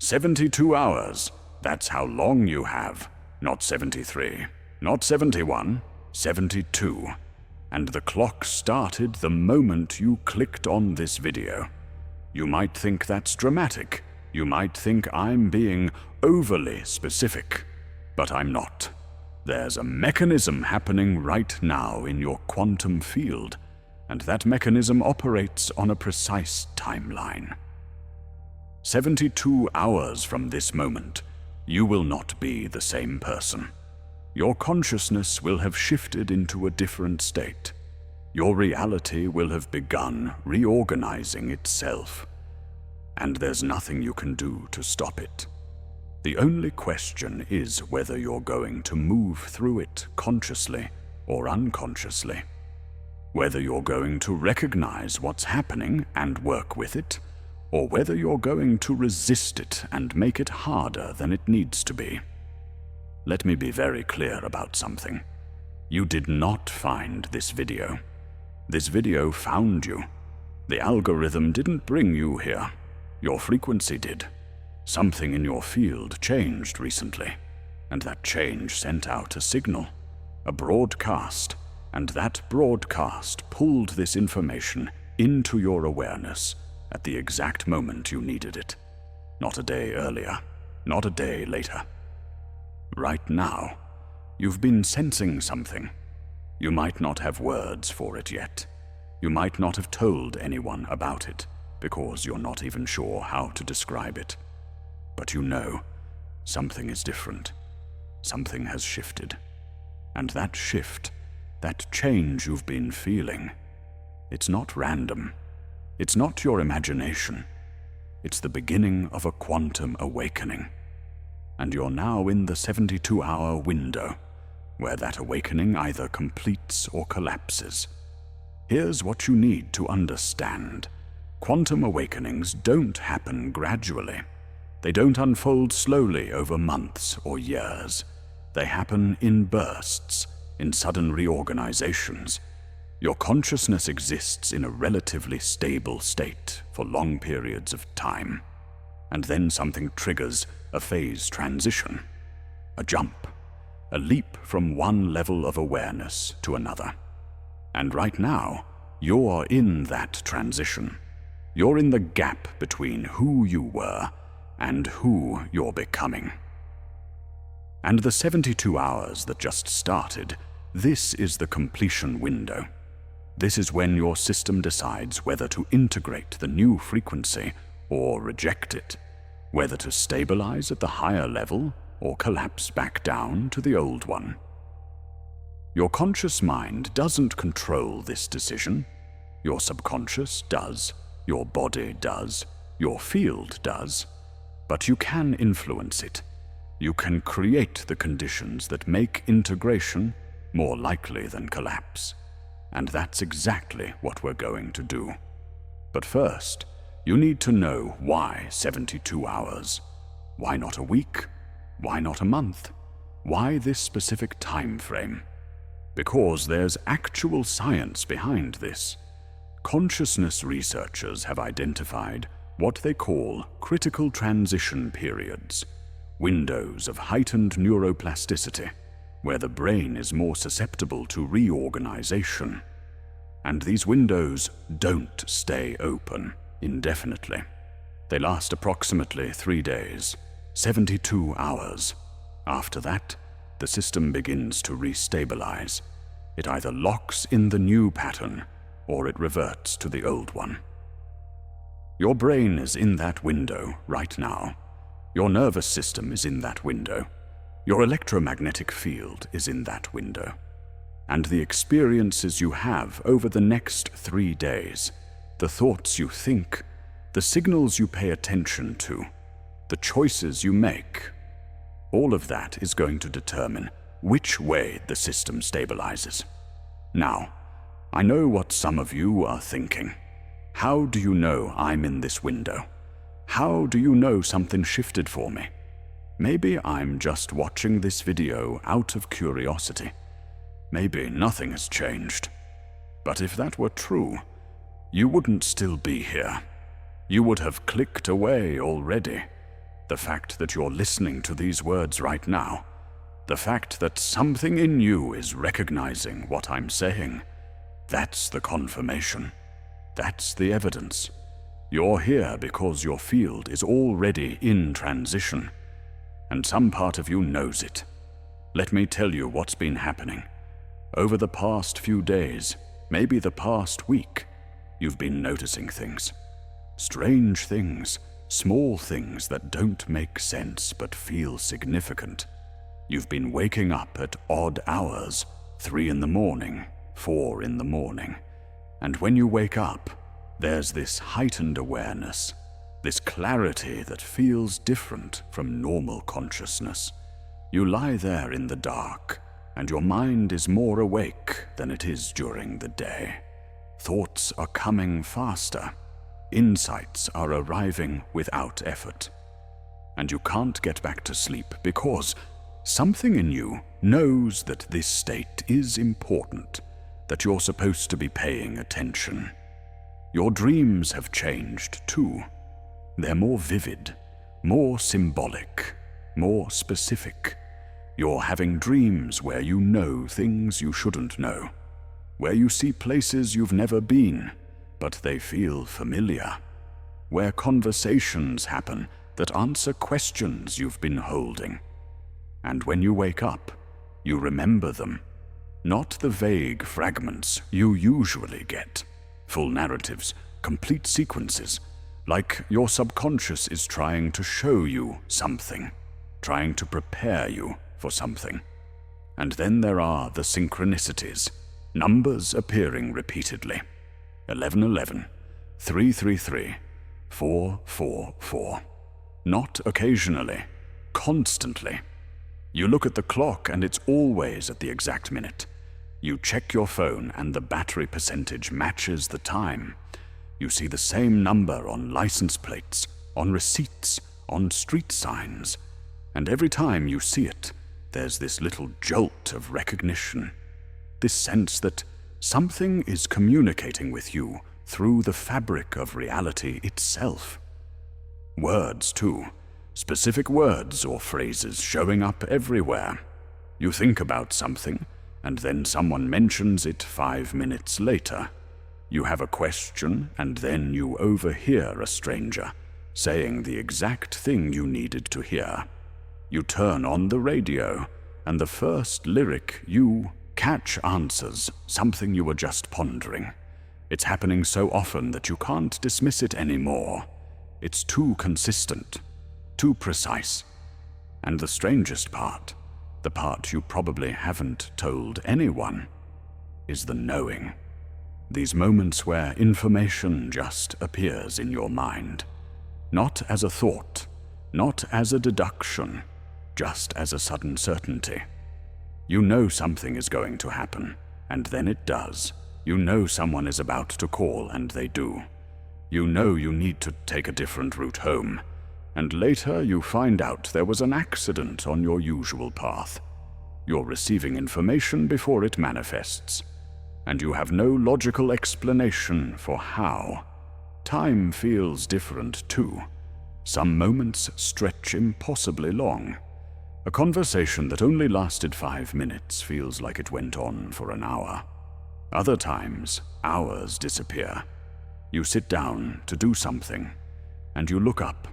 72 hours. That's how long you have. Not 73, not 71, 72. And the clock started the moment you clicked on this video. You might think that's dramatic. You might think I'm being overly specific, but I'm not. There's a mechanism happening right now in your quantum field, and that mechanism operates on a precise timeline. 72 hours from this moment, you will not be the same person. Your consciousness will have shifted into a different state. Your reality will have begun reorganizing itself, and there's nothing you can do to stop it. The only question is whether you're going to move through it consciously or unconsciously. Whether you're going to recognize what's happening and work with it, or whether you're going to resist it and make it harder than it needs to be. Let me be very clear about something. You did not find this video. This video found you. The algorithm didn't bring you here. Your frequency did. Something in your field changed recently, and that change sent out a signal, a broadcast, and that broadcast pulled this information into your awareness at the exact moment you needed it. Not a day earlier, not a day later. Right now, you've been sensing something. You might not have words for it yet. You might not have told anyone about it, because you're not even sure how to describe it. But you know, something is different. Something has shifted. And that shift, that change you've been feeling, it's not random. It's not your imagination. It's the beginning of a quantum awakening. And you're now in the 72-hour window, where that awakening either completes or collapses. Here's what you need to understand. Quantum awakenings don't happen gradually. They don't unfold slowly over months or years. They happen in bursts, in sudden reorganizations. Your consciousness exists in a relatively stable state for long periods of time. And then something triggers a phase transition, a jump, a leap from one level of awareness to another. And right now, you're in that transition. You're in the gap between who you were and who you're becoming. And the 72 hours that just started, this is the completion window. This is when your system decides whether to integrate the new frequency or reject it, whether to stabilize at the higher level or collapse back down to the old one. Your conscious mind doesn't control this decision. Your subconscious does, your body does, your field does, but you can influence it. You can create the conditions that make integration more likely than collapse. And that's exactly what we're going to do. But first, you need to know why 72 hours. Why not a week? Why not a month? Why this specific time frame? Because there's actual science behind this. Consciousness researchers have identified what they call critical transition periods, windows of heightened neuroplasticity, where the brain is more susceptible to reorganization. And these windows don't stay open indefinitely. They last approximately 3 days, 72 hours. After that, the system begins to restabilize. It either locks in the new pattern or it reverts to the old one. Your brain is in that window right now. Your nervous system is in that window. Your electromagnetic field is in that window. And the experiences you have over the next 3 days, the thoughts you think, the signals you pay attention to, the choices you make, all of that is going to determine which way the system stabilizes. Now, I know what some of you are thinking. How do you know I'm in this window? How do you know something shifted for me? Maybe I'm just watching this video out of curiosity. Maybe nothing has changed. But if that were true, you wouldn't still be here. You would have clicked away already. the fact that you're listening to these words right now, the fact that something in you is recognizing what I'm saying, that's the confirmation. That's the evidence. You're here because your field is already in transition, and some part of you knows it. Let me tell you what's been happening. Over the past few days, maybe the past week, you've been noticing things. Strange things, small things that don't make sense but feel significant. You've been waking up at odd hours, 3 in the morning, 4 in the morning. And when you wake up, there's this heightened awareness, this clarity that feels different from normal consciousness. You lie there in the dark, and your mind is more awake than it is during the day. Thoughts are coming faster. Insights are arriving without effort. And you can't get back to sleep because something in you knows that this state is important, that you're supposed to be paying attention. Your dreams have changed too. They're more vivid, more symbolic, more specific. You're having dreams where you know things you shouldn't know, where you see places you've never been, but they feel familiar, where conversations happen that answer questions you've been holding. And when you wake up, you remember them, not the vague fragments you usually get, full narratives, complete sequences, like your subconscious is trying to show you something, trying to prepare you for something. And then there are the synchronicities, numbers appearing repeatedly. 1111, 333, 444. Not occasionally, constantly. You look at the clock and it's always at the exact minute. You check your phone and the battery percentage matches the time. You see the same number on license plates, on receipts, on street signs. And every time you see it, there's this little jolt of recognition. This sense that something is communicating with you through the fabric of reality itself. Words, too. Specific words or phrases showing up everywhere. You think about something, and then someone mentions it 5 minutes later. You have a question, and then you overhear a stranger saying the exact thing you needed to hear. You turn on the radio, and the first lyric you catch answers something you were just pondering. It's happening so often that you can't dismiss it anymore. It's too consistent, too precise. And the strangest part, the part you probably haven't told anyone, is the knowing. These moments where information just appears in your mind. Not as a thought, not as a deduction, just as a sudden certainty. You know something is going to happen, and then it does. You know someone is about to call, and they do. You know you need to take a different route home, and later you find out there was an accident on your usual path. You're receiving information before it manifests, and you have no logical explanation for how. Time feels different too. Some moments stretch impossibly long. A conversation that only lasted 5 minutes feels like it went on for an hour. Other times, hours disappear. You sit down to do something, and you look up,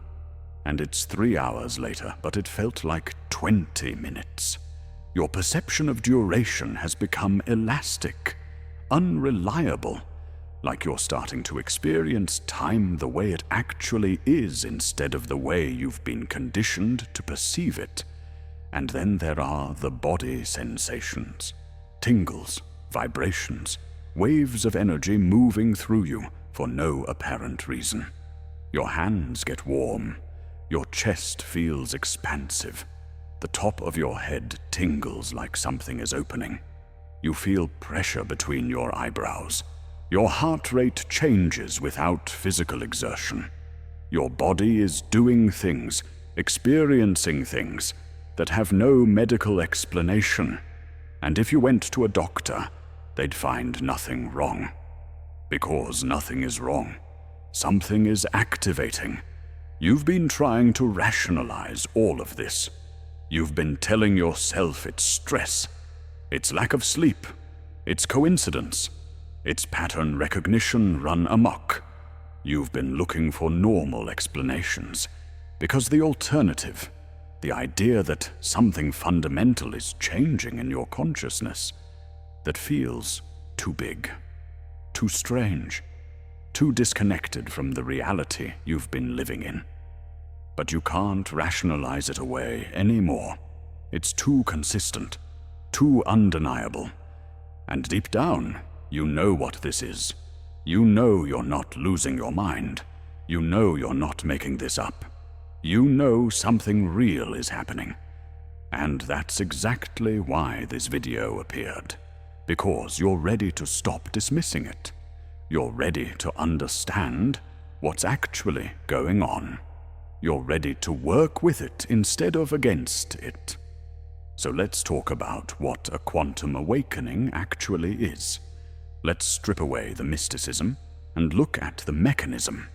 and it's 3 hours later, but it felt like 20 minutes. Your perception of duration has become elastic, unreliable, like you're starting to experience time the way it actually is instead of the way you've been conditioned to perceive it. And then there are the body sensations, tingles, vibrations, waves of energy moving through you for no apparent reason. Your hands get warm, your chest feels expansive, the top of your head tingles like something is opening. You feel pressure between your eyebrows. Your heart rate changes without physical exertion. Your body is doing things, experiencing things, that have no medical explanation, and if you went to a doctor, they'd find nothing wrong. Because nothing is wrong. Something is activating, You've been trying to rationalize all of this. You've been telling yourself it's stress, it's lack of sleep, it's coincidence, it's pattern recognition run amok. You've been looking for normal explanations, because the alternative, the idea that something fundamental is changing in your consciousness, that feels too big, too strange, too disconnected from the reality you've been living in. But you can't rationalize it away anymore. It's too consistent, too undeniable. And deep down, you know what this is. You know you're not losing your mind. You know you're not making this up. You know something real is happening. And that's exactly why this video appeared. Because you're ready to stop dismissing it. You're ready to understand what's actually going on. You're ready to work with it instead of against it. So let's talk about what a quantum awakening actually is. Let's strip away the mysticism and look at the mechanism.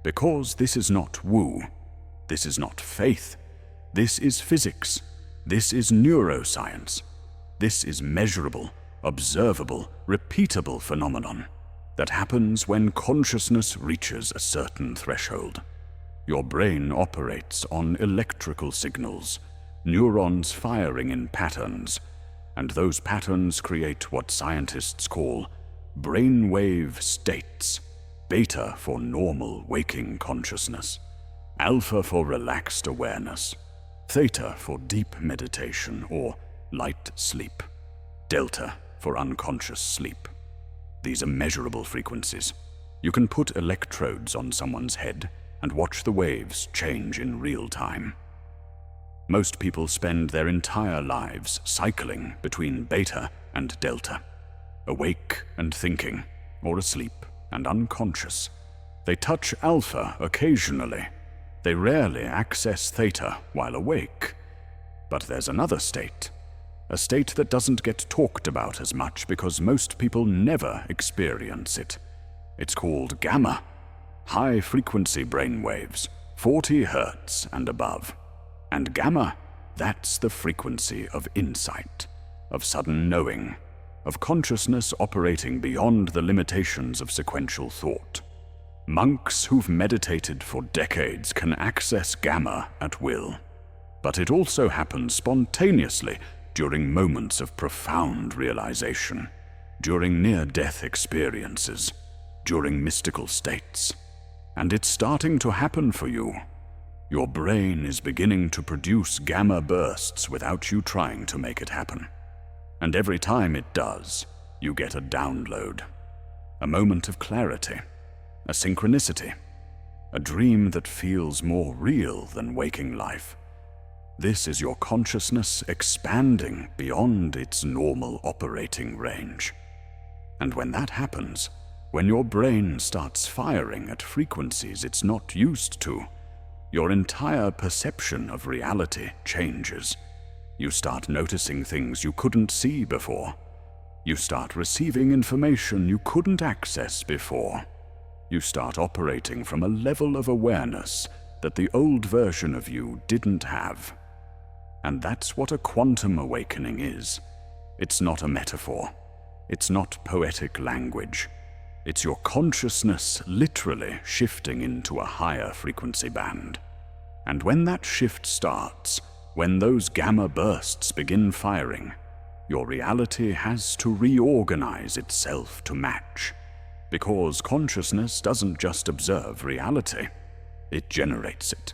Because this is not woo. This is not faith. This is physics. This is neuroscience. This is measurable, observable, repeatable phenomenon that happens when consciousness reaches a certain threshold. Your brain operates on electrical signals, neurons firing in patterns, and those patterns create what scientists call brainwave states. Beta for normal waking consciousness, alpha for relaxed awareness, theta for deep meditation or light sleep, delta for unconscious sleep. These are measurable frequencies. You can put electrodes on someone's head and watch the waves change in real time. Most people spend their entire lives cycling between beta and delta, awake and thinking, or asleep and unconscious. They touch alpha occasionally. They rarely access theta while awake. But there's another state, a state that doesn't get talked about as much because most people never experience it. It's called gamma. High-frequency brainwaves, 40 Hz and above. And gamma, that's the frequency of insight, of sudden knowing, of consciousness operating beyond the limitations of sequential thought. Monks who've meditated for decades can access gamma at will. But it also happens spontaneously during moments of profound realization, during near-death experiences, during mystical states. And it's starting to happen for you. Your brain is beginning to produce gamma bursts without you trying to make it happen. And every time it does, you get a download, a moment of clarity, a synchronicity, a dream that feels more real than waking life. This is your consciousness expanding beyond its normal operating range. And when that happens, when your brain starts firing at frequencies it's not used to, your entire perception of reality changes. You start noticing things you couldn't see before. You start receiving information you couldn't access before. You start operating from a level of awareness that the old version of you didn't have. And that's what a quantum awakening is. It's not a metaphor. It's not poetic language. It's your consciousness literally shifting into a higher frequency band. And when that shift starts, when those gamma bursts begin firing, your reality has to reorganize itself to match. Because consciousness doesn't just observe reality, it generates it.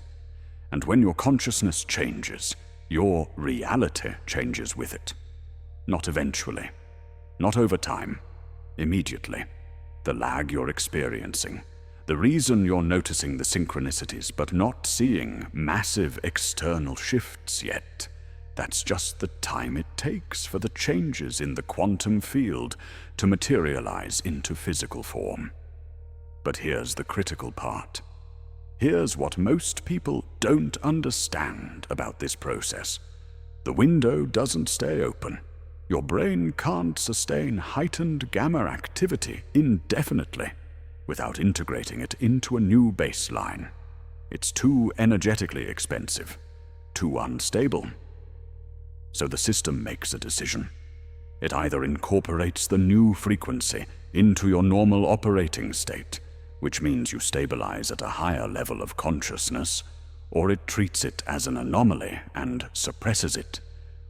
And when your consciousness changes, your reality changes with it. Not eventually, not over time, immediately. The lag you're experiencing, the reason you're noticing the synchronicities but not seeing massive external shifts yet, that's just the time it takes for the changes in the quantum field to materialize into physical form. But here's the critical part. Here's what most people don't understand about this process. The window doesn't stay open. Your brain can't sustain heightened gamma activity indefinitely without integrating it into a new baseline. It's too energetically expensive, too unstable. So the system makes a decision. It either incorporates the new frequency into your normal operating state, which means you stabilize at a higher level of consciousness, or it treats it as an anomaly and suppresses it,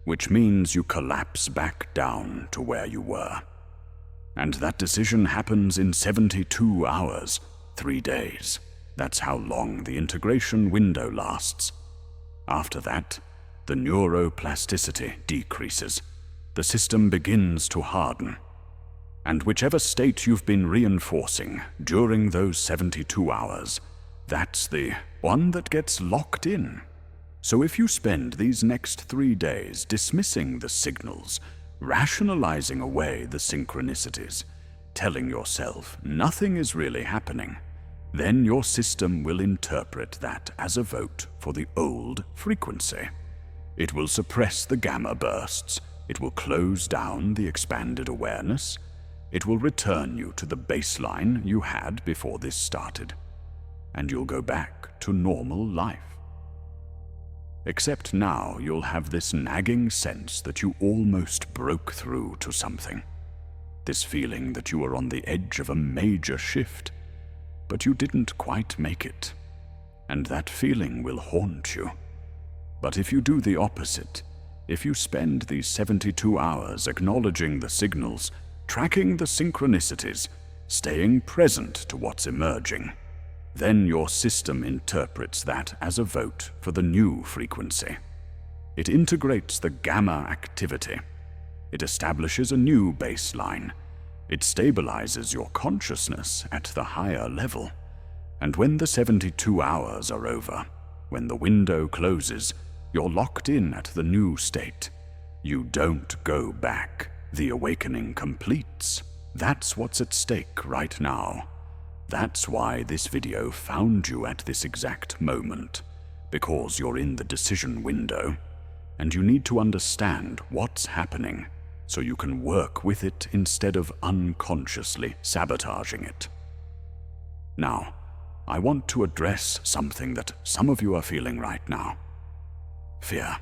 which means you collapse back down to where you were. And that decision happens in 72 hours, 3 days. That's how long the integration window lasts. After that, the neuroplasticity decreases. The system begins to harden. And whichever state you've been reinforcing during those 72 hours, that's the one that gets locked in. So if you spend these next 3 days dismissing the signals, rationalizing away the synchronicities, telling yourself nothing is really happening, then your system will interpret that as a vote for the old frequency. It will suppress the gamma bursts. It will close down the expanded awareness. It will return you to the baseline you had before this started. And you'll go back to normal life. Except now you'll have this nagging sense that you almost broke through to something. This feeling that you were on the edge of a major shift, but you didn't quite make it. And that feeling will haunt you. But if you do the opposite, if you spend these 72 hours acknowledging the signals, tracking the synchronicities, staying present to what's emerging, then your system interprets that as a vote for the new frequency. It integrates the gamma activity. It establishes a new baseline. It stabilizes your consciousness at the higher level. And when the 72 hours are over, when the window closes, you're locked in at the new state. You don't go back. The awakening completes. That's what's at stake right now. That's why this video found you at this exact moment, because you're in the decision window, and you need to understand what's happening so you can work with it instead of unconsciously sabotaging it. Now, I want to address something that some of you are feeling right now. Fear.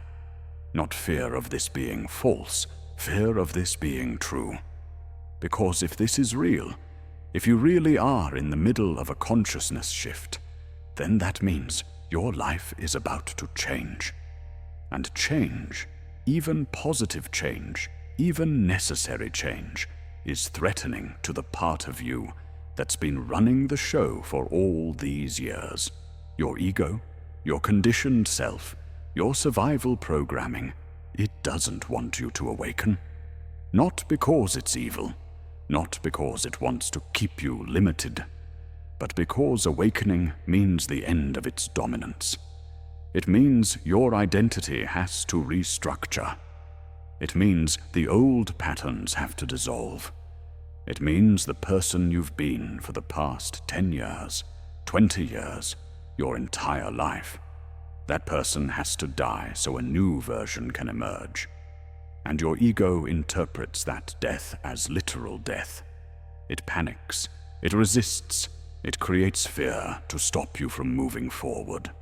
Not fear of this being false, fear of this being true. Because if this is real, if you really are in the middle of a consciousness shift, then that means your life is about to change. And change, even positive change, even necessary change, is threatening to the part of you that's been running the show for all these years. Your ego, your conditioned self, your survival programming, it doesn't want you to awaken. Not because it's evil, not because it wants to keep you limited, but because awakening means the end of its dominance. It means your identity has to restructure. It means the old patterns have to dissolve. It means the person you've been for the past 10 years, 20 years, your entire life. That person has to die so a new version can emerge. And your ego interprets that death as literal death. It panics, it resists, it creates fear to stop you from moving forward.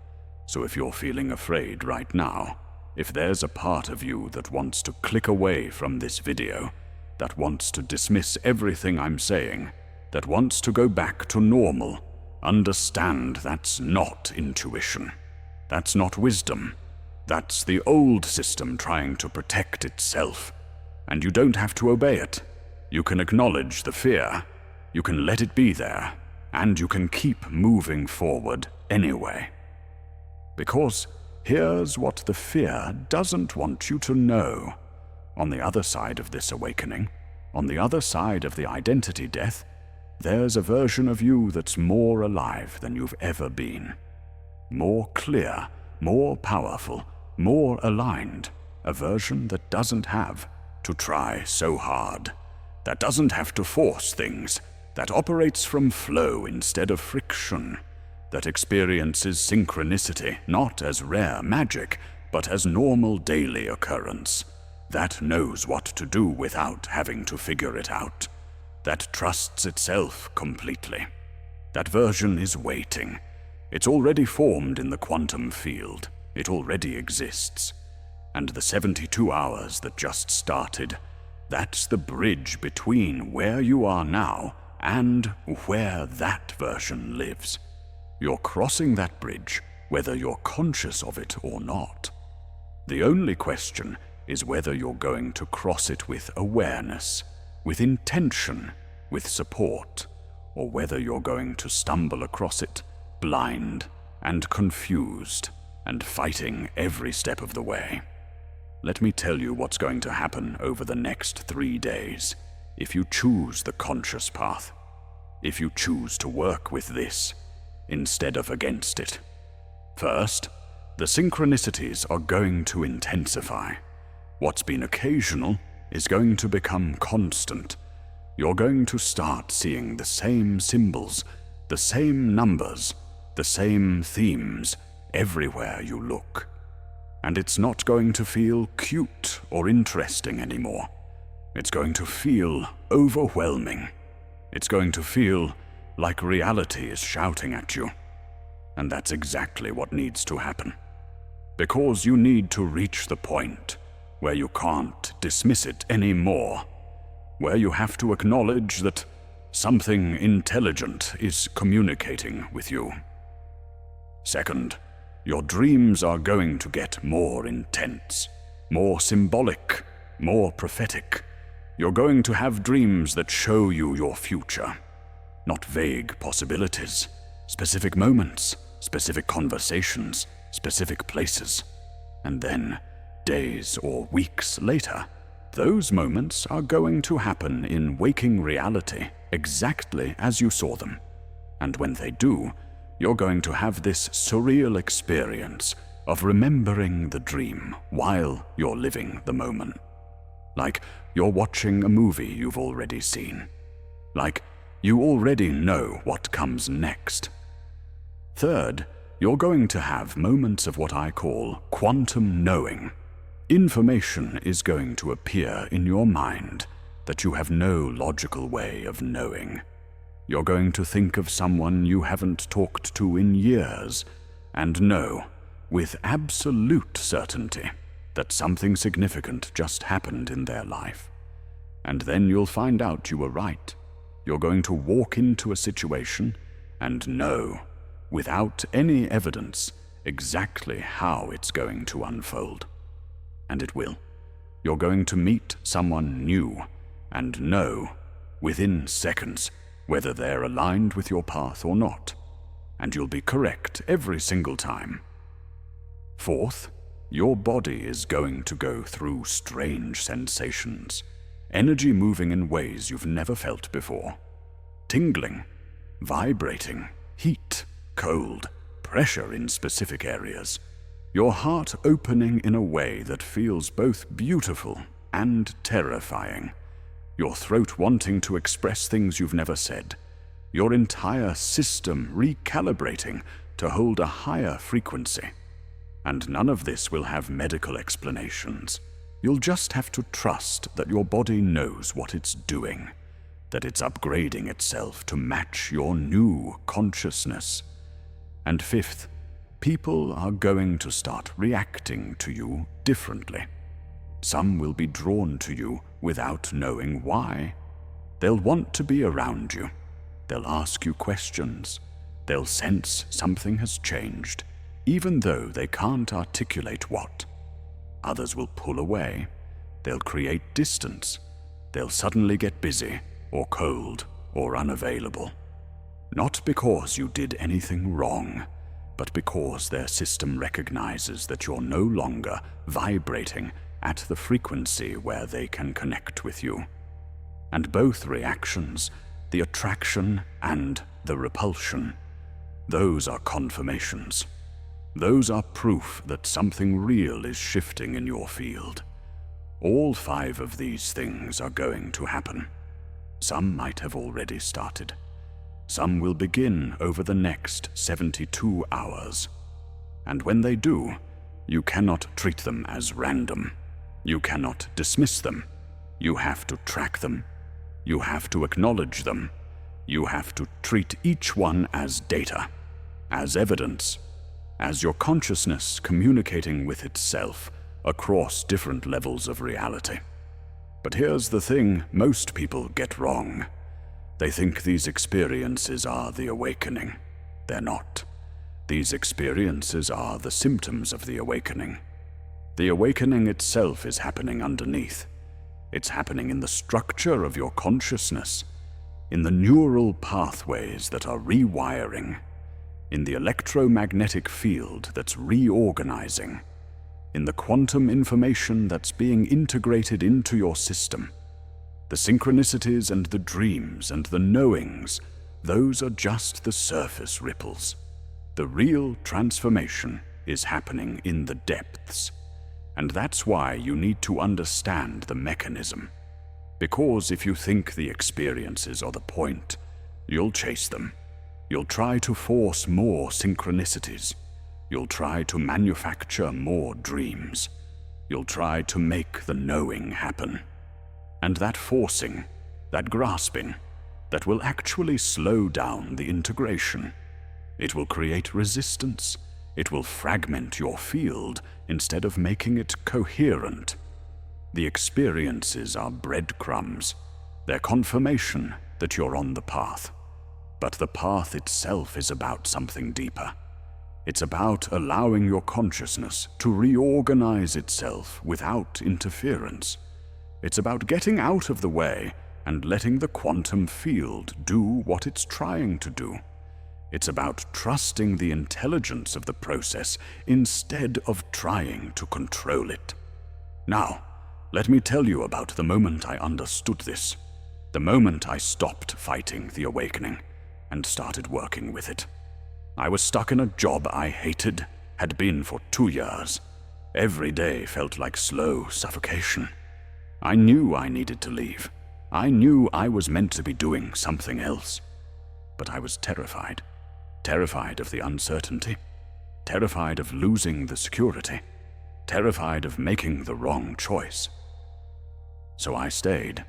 So if you're feeling afraid right now, if there's a part of you that wants to click away from this video, that wants to dismiss everything I'm saying, that wants to go back to normal, understand that's not intuition. That's not wisdom. That's the old system trying to protect itself. And you don't have to obey it. You can acknowledge the fear. You can let it be there. And you can keep moving forward anyway. Because here's what the fear doesn't want you to know. On the other side of this awakening, on the other side of the identity death, there's a version of you that's more alive than you've ever been. More clear, more powerful, more aligned, a version that doesn't have to try so hard, that doesn't have to force things, that operates from flow instead of friction, that experiences synchronicity not as rare magic, but as normal daily occurrence, that knows what to do without having to figure it out, that trusts itself completely. That version is waiting. It's already formed in the quantum field. It already exists. And the 72 hours that just started, that's the bridge between where you are now and where that version lives. You're crossing that bridge, whether you're conscious of it or not. The only question is whether you're going to cross it with awareness, with intention, with support, or whether you're going to stumble across it blind and confused and fighting every step of the way. Let me tell you what's going to happen over the next 3 days if you choose the conscious path, if you choose to work with this instead of against it. First, the synchronicities are going to intensify. What's been occasional is going to become constant. You're going to start seeing the same symbols, the same numbers, the same themes everywhere you look. And it's not going to feel cute or interesting anymore. It's going to feel overwhelming. It's going to feel like reality is shouting at you. And that's exactly what needs to happen. Because you need to reach the point where you can't dismiss it anymore, where you have to acknowledge that something intelligent is communicating with you. Second, your dreams are going to get more intense, more symbolic, more prophetic. You're going to have dreams that show you your future, not vague possibilities, specific moments, specific conversations, specific places. And then, days or weeks later, those moments are going to happen in waking reality exactly as you saw them. And when they do, you're going to have this surreal experience of remembering the dream while you're living the moment. Like you're watching a movie you've already seen. Like you already know what comes next. Third, you're going to have moments of what I call quantum knowing. Information is going to appear in your mind that you have no logical way of knowing. You're going to think of someone you haven't talked to in years and know with absolute certainty that something significant just happened in their life. And then you'll find out you were right. You're going to walk into a situation and know, without any evidence, exactly how it's going to unfold. And it will. You're going to meet someone new and know, within seconds, whether they're aligned with your path or not. And you'll be correct every single time. Fourth, your body is going to go through strange sensations, energy moving in ways you've never felt before. Tingling, vibrating, heat, cold, pressure in specific areas. Your heart opening in a way that feels both beautiful and terrifying. Your throat wanting to express things you've never said. Your entire system recalibrating to hold a higher frequency. And none of this will have medical explanations. You'll just have to trust that your body knows what it's doing, that it's upgrading itself to match your new consciousness. And fifth, people are going to start reacting to you differently. Some will be drawn to you without knowing why. They'll want to be around you. They'll ask you questions. They'll sense something has changed, even though they can't articulate what. Others will pull away. They'll create distance. They'll suddenly get busy, or cold, or unavailable. Not because you did anything wrong, but because their system recognizes that you're no longer vibrating at the frequency where they can connect with you. And both reactions, the attraction and the repulsion, those are confirmations. Those are proof that something real is shifting in your field. All 5 of these things are going to happen. Some might have already started. Some will begin over the next 72 hours. And when they do, you cannot treat them as random. You cannot dismiss them. You have to track them. You have to acknowledge them. You have to treat each one as data. as evidence, as your consciousness communicating with itself across different levels of reality. But here's the thing most people get wrong. They think these experiences are the awakening. They're not. These experiences are the symptoms of the awakening. The awakening itself is happening underneath. It's happening in the structure of your consciousness, in the neural pathways that are rewiring, in the electromagnetic field that's reorganizing, in the quantum information that's being integrated into your system. The synchronicities and the dreams and the knowings, those are just the surface ripples. The real transformation is happening in the depths. And that's why you need to understand the mechanism. Because if you think the experiences are the point, you'll chase them. You'll try to force more synchronicities. You'll try to manufacture more dreams. You'll try to make the knowing happen. And that forcing, that grasping, that will actually slow down the integration. It will create resistance. It will fragment your field instead of making it coherent. The experiences are breadcrumbs. They're confirmation that you're on the path. But the path itself is about something deeper. It's about allowing your consciousness to reorganize itself without interference. It's about getting out of the way and letting the quantum field do what it's trying to do. It's about trusting the intelligence of the process instead of trying to control it. Now, let me tell you about the moment I understood this. The moment I stopped fighting the awakening and started working with it. I was stuck in a job I hated, had been for 2 years. Every day felt like slow suffocation. I knew I needed to leave. I knew I was meant to be doing something else. But I was terrified. Terrified of the uncertainty. Terrified of losing the security. Terrified of making the wrong choice. So I stayed.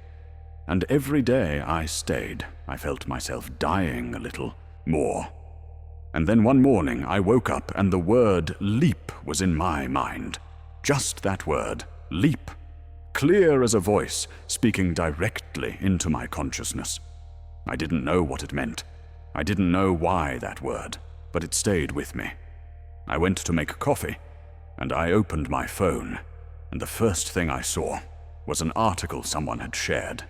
And every day I stayed, I felt myself dying a little more. And then one morning I woke up and the word leap was in my mind. Just that word, leap. Clear as a voice, speaking directly into my consciousness. I didn't know what it meant. I didn't know why that word, but it stayed with me. I went to make coffee, and I opened my phone, and the first thing I saw was an article someone had shared.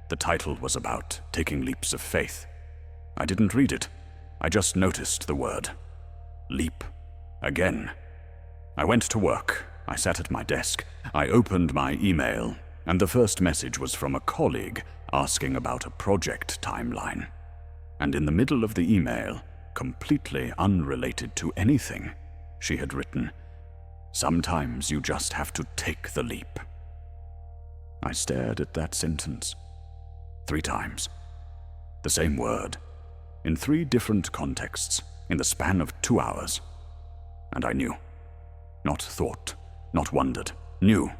The title was about taking leaps of faith. I didn't read it. I just noticed the word. Leap. Again. I went to work. I sat at my desk. I opened my email, and the first message was from a colleague asking about a project timeline. And in the middle of the email, completely unrelated to anything, she had written, "Sometimes you just have to take the leap." I stared at that sentence 3 times. The same word, in 3 different contexts, in the span of 2 hours. And I knew. Not thought, not wondered, knew.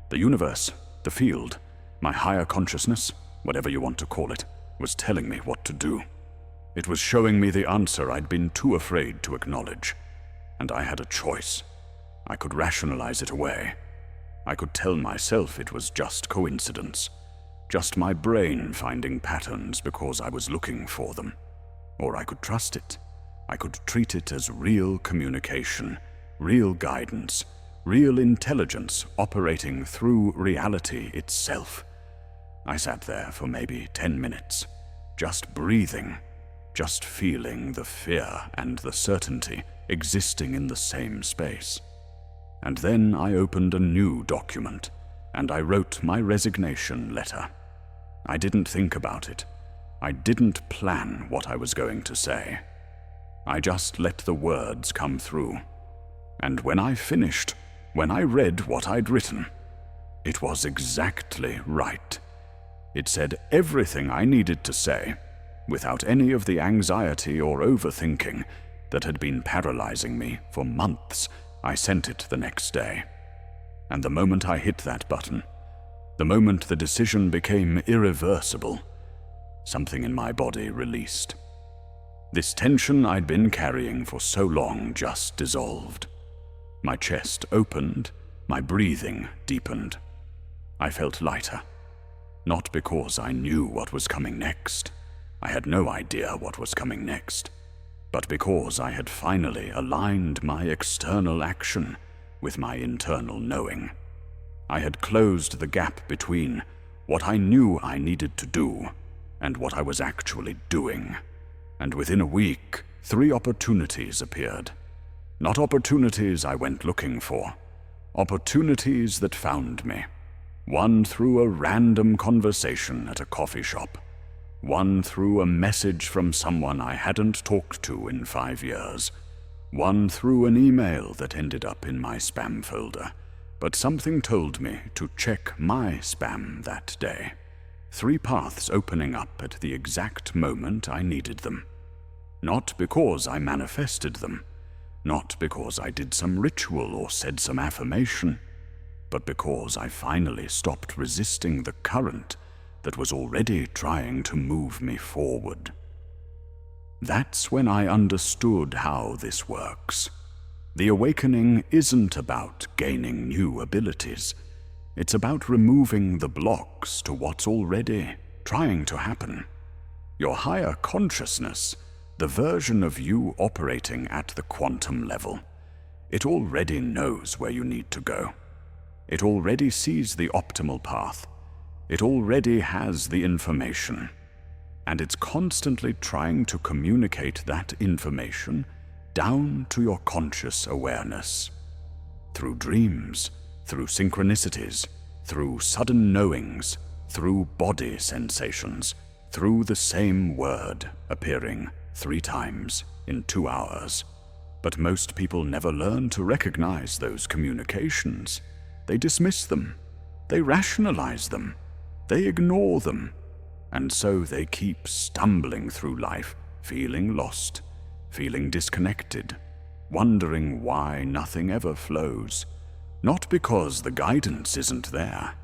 The universe, the field, my higher consciousness, whatever you want to call it, was telling me what to do. It was showing me the answer I'd been too afraid to acknowledge. And I had a choice. I could rationalize it away. I could tell myself it was just coincidence. Just my brain finding patterns because I was looking for them. Or I could trust it. I could treat it as real communication, real guidance, real intelligence operating through reality itself. I sat there for maybe 10 minutes, just breathing, just feeling the fear and the certainty existing in the same space. And then I opened a new document, and I wrote my resignation letter. I didn't think about it. I didn't plan what I was going to say. I just let the words come through. And when I finished, when I read what I'd written, it was exactly right. It said everything I needed to say, without any of the anxiety or overthinking that had been paralyzing me for months. I sent it the next day. And the moment I hit that button, the moment the decision became irreversible, something in my body released. This tension I'd been carrying for so long just dissolved. My chest opened, my breathing deepened. I felt lighter, not because I knew what was coming next. I had no idea what was coming next, but because I had finally aligned my external action with my internal knowing. I had closed the gap between what I knew I needed to do and what I was actually doing. And within a week, 3 opportunities appeared. Not opportunities I went looking for, opportunities that found me. One through a random conversation at a coffee shop. One through a message from someone I hadn't talked to in 5 years. One through an email that ended up in my spam folder. But something told me to check my spam that day. 3 paths opening up at the exact moment I needed them. Not because I manifested them, not because I did some ritual or said some affirmation, but because I finally stopped resisting the current that was already trying to move me forward. That's when I understood how this works. The awakening isn't about gaining new abilities. It's about removing the blocks to what's already trying to happen. Your higher consciousness, the version of you operating at the quantum level, it already knows where you need to go. It already sees the optimal path. It already has the information. And it's constantly trying to communicate that information down to your conscious awareness. Through dreams, through synchronicities, through sudden knowings, through body sensations, through the same word appearing 3 times in 2 hours. But most people never learn to recognize those communications. They dismiss them. They rationalize them. They ignore them. And so they keep stumbling through life, feeling lost, feeling disconnected, wondering why nothing ever flows. Not because the guidance isn't there,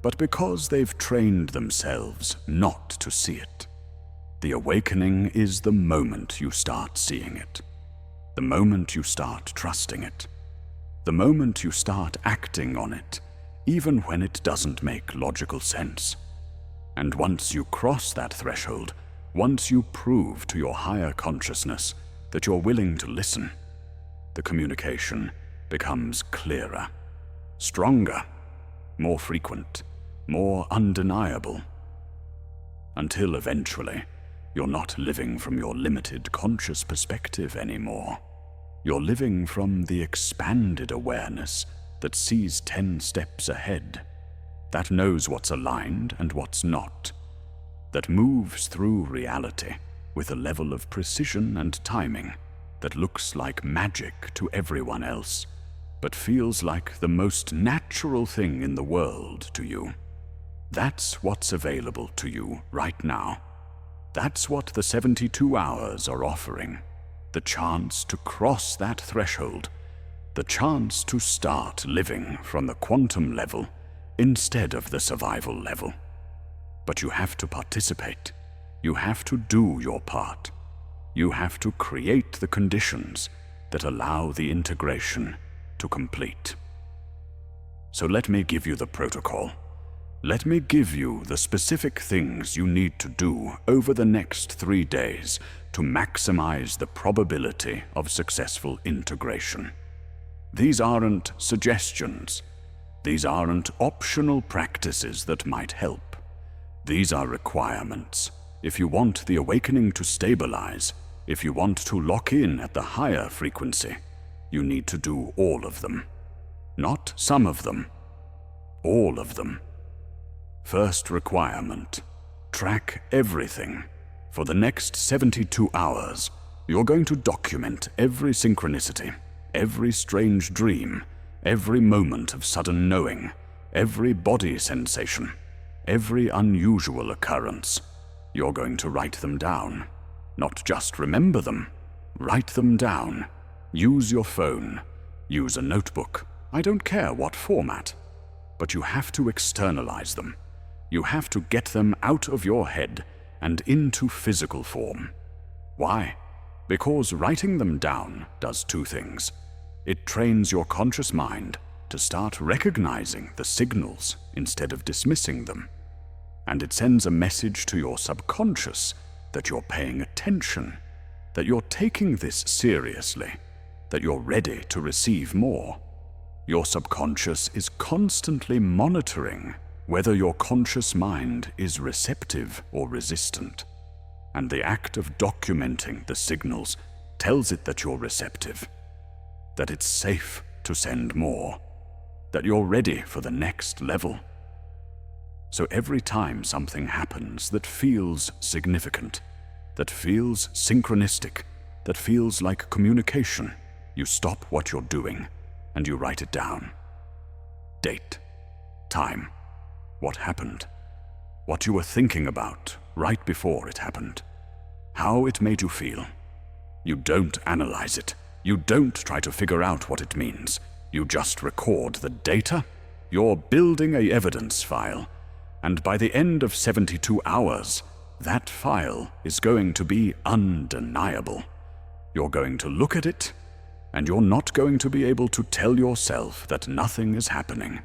but because they've trained themselves not to see it. The awakening is the moment you start seeing it, the moment you start trusting it, the moment you start acting on it, even when it doesn't make logical sense. And once you cross that threshold, once you prove to your higher consciousness that you're willing to listen, the communication becomes clearer, stronger, more frequent, more undeniable, until eventually you're not living from your limited conscious perspective anymore. You're living from the expanded awareness that sees 10 steps ahead, that knows what's aligned and what's not, that moves through reality with a level of precision and timing that looks like magic to everyone else, but feels like the most natural thing in the world to you. That's what's available to you right now. That's what the 72 hours are offering. The chance to cross that threshold, the chance to start living from the quantum level instead of the survival level. But you have to participate. You have to do your part. You have to create the conditions that allow the integration to complete. So let me give you the protocol. Let me give you the specific things you need to do over the next 3 days to maximize the probability of successful integration. These aren't suggestions. These aren't optional practices that might help. These are requirements. If you want the awakening to stabilize, if you want to lock in at the higher frequency, you need to do all of them. Not some of them. All of them. First requirement: track everything. For the next 72 hours, you're going to document every synchronicity, every strange dream, every moment of sudden knowing, every body sensation, every unusual occurrence. You're going to write them down. Not just remember them. Write them down. Use your phone. Use a notebook. I don't care what format. But you have to externalize them. You have to get them out of your head and into physical form. Why? Because writing them down does two things. It trains your conscious mind to start recognizing the signals instead of dismissing them. And it sends a message to your subconscious that you're paying attention, that you're taking this seriously, that you're ready to receive more. Your subconscious is constantly monitoring whether your conscious mind is receptive or resistant. And the act of documenting the signals tells it that you're receptive, that it's safe to send more, that you're ready for the next level. So every time something happens that feels significant, that feels synchronistic, that feels like communication, you stop what you're doing and you write it down. Date, time, what happened, what you were thinking about right before it happened, how it made you feel. You don't analyze it. You don't try to figure out what it means. You just record the data. You're building an evidence file, and by the end of 72 hours, that file is going to be undeniable. You're going to look at it, and you're not going to be able to tell yourself that nothing is happening.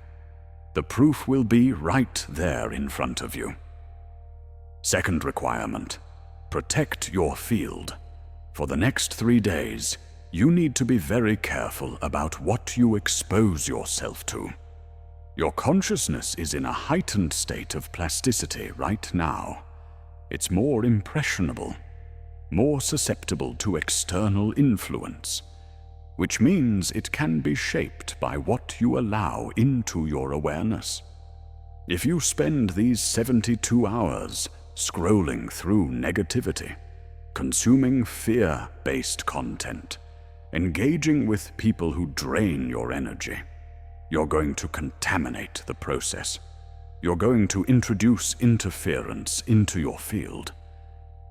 The proof will be right there in front of you. Second requirement, protect your field. For the next 3 days, you need to be very careful about what you expose yourself to. Your consciousness is in a heightened state of plasticity right now. It's more impressionable, more susceptible to external influence, which means it can be shaped by what you allow into your awareness. If you spend these 72 hours scrolling through negativity, consuming fear-based content, engaging with people who drain your energy, you're going to contaminate the process. You're going to introduce interference into your field,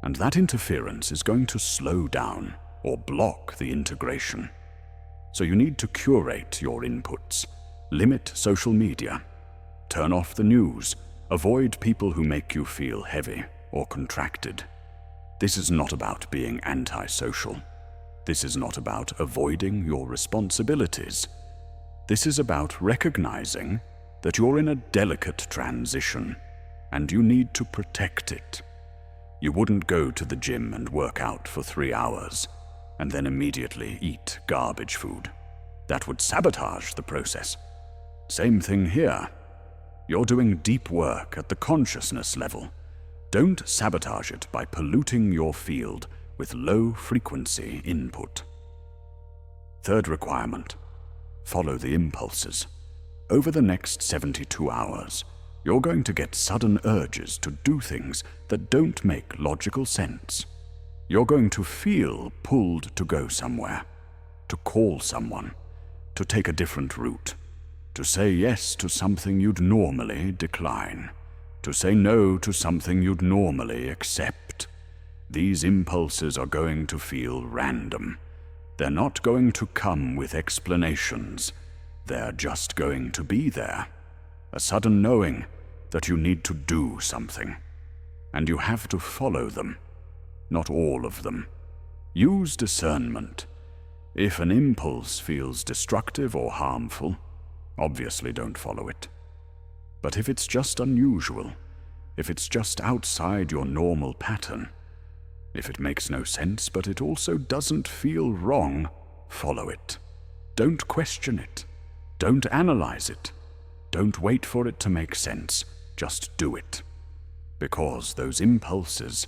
and that interference is going to slow down or block the integration. So you need to curate your inputs, limit social media, turn off the news, avoid people who make you feel heavy or contracted. This is not about being antisocial. This is not about avoiding your responsibilities. This is about recognizing that you're in a delicate transition and you need to protect it. You wouldn't go to the gym and work out for 3 hours and then immediately eat garbage food. That would sabotage the process. Same thing here. You're doing deep work at the consciousness level. Don't sabotage it by polluting your field with low-frequency input. Third requirement, follow the impulses. Over the next 72 hours, you're going to get sudden urges to do things that don't make logical sense. You're going to feel pulled to go somewhere, to call someone, to take a different route, to say yes to something you'd normally decline, to say no to something you'd normally accept. These impulses are going to feel random. They're not going to come with explanations. They're just going to be there. A sudden knowing that you need to do something, and you have to follow them. Not all of them. Use discernment. If an impulse feels destructive or harmful, obviously don't follow it. But if it's just unusual, if it's just outside your normal pattern, if it makes no sense but it also doesn't feel wrong, follow it. Don't question it. Don't analyze it. Don't wait for it to make sense. Just do it. Because those impulses,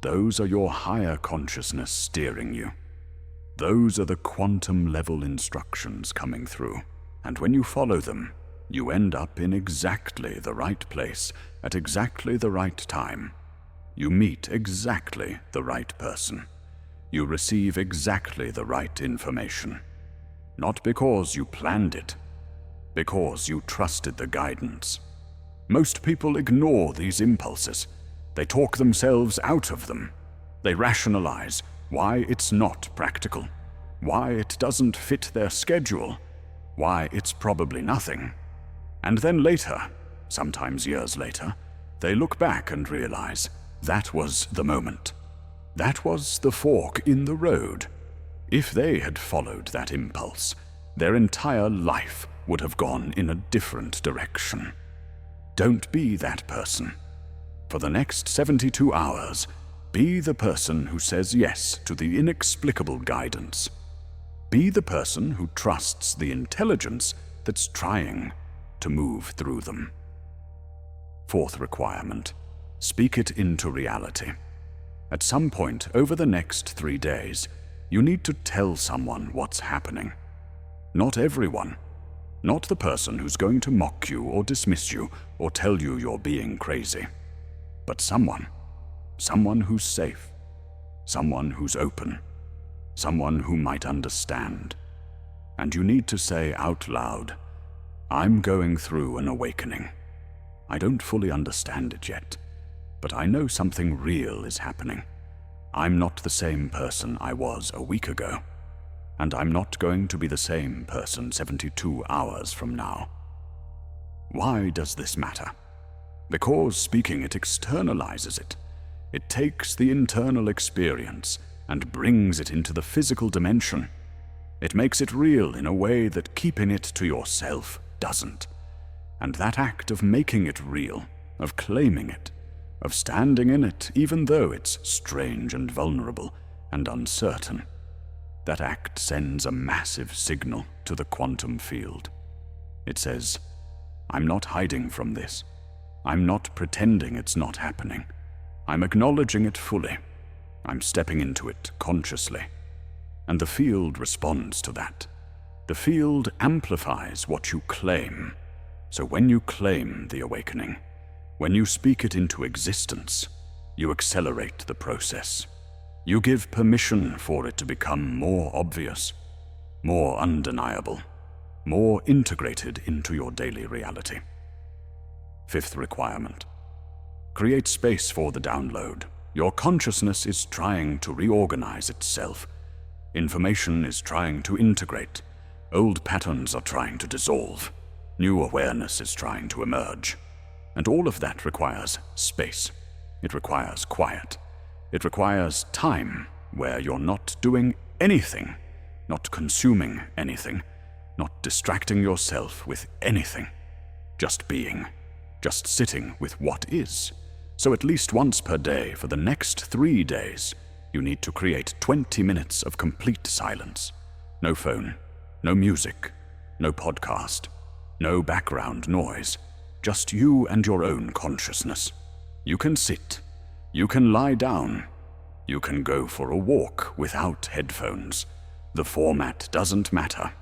those are your higher consciousness steering you. Those are the quantum level instructions coming through. And when you follow them, you end up in exactly the right place at exactly the right time. You meet exactly the right person. You receive exactly the right information. Not because you planned it, because you trusted the guidance. Most people ignore these impulses. They talk themselves out of them. They rationalize why it's not practical, why it doesn't fit their schedule, why it's probably nothing. And then later, sometimes years later, they look back and realize that was the moment. That was the fork in the road. If they had followed that impulse, their entire life would have gone in a different direction. Don't be that person. For the next 72 hours, be the person who says yes to the inexplicable guidance. Be the person who trusts the intelligence that's trying to move through them. Fourth requirement, speak it into reality. At some point over the next 3 days, you need to tell someone what's happening. Not everyone. Not the person who's going to mock you or dismiss you or tell you you're being crazy. But someone. Someone who's safe. Someone who's open. Someone who might understand. And you need to say out loud, I'm going through an awakening. I don't fully understand it yet, but I know something real is happening. I'm not the same person I was a week ago, and I'm not going to be the same person 72 hours from now. Why does this matter? Because speaking it externalizes it. It takes the internal experience and brings it into the physical dimension. It makes it real in a way that keeping it to yourself doesn't. And that act of making it real, of claiming it, of standing in it even though it's strange and vulnerable and uncertain, that act sends a massive signal to the quantum field. It says, I'm not hiding from this. I'm not pretending it's not happening. I'm acknowledging it fully. I'm stepping into it consciously. And the field responds to that. The field amplifies what you claim. So when you claim the awakening, when you speak it into existence, you accelerate the process. You give permission for it to become more obvious, more undeniable, more integrated into your daily reality. Fifth requirement. Create space for the download. Your consciousness is trying to reorganize itself. Information is trying to integrate. Old patterns are trying to dissolve. New awareness is trying to emerge. And all of that requires space. It requires quiet. It requires time where you're not doing anything, not consuming anything, not distracting yourself with anything. Just being. Just sitting with what is. So at least once per day for the next 3 days, you need to create 20 minutes of complete silence. No phone, no music, no podcast, no background noise. Just you and your own consciousness. You can sit. You can lie down. You can go for a walk without headphones. The format doesn't matter.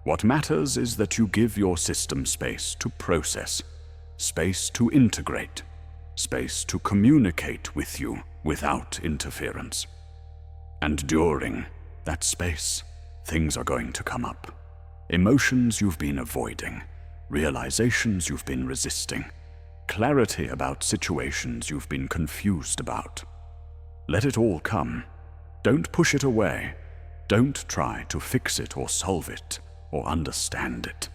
What matters is that you give your system space to process, space to integrate, space to communicate with you without interference. And during that space, things are going to come up. Emotions you've been avoiding, realizations you've been resisting, clarity about situations you've been confused about. Let it all come. Don't push it away. Don't try to fix it or solve it or understand it.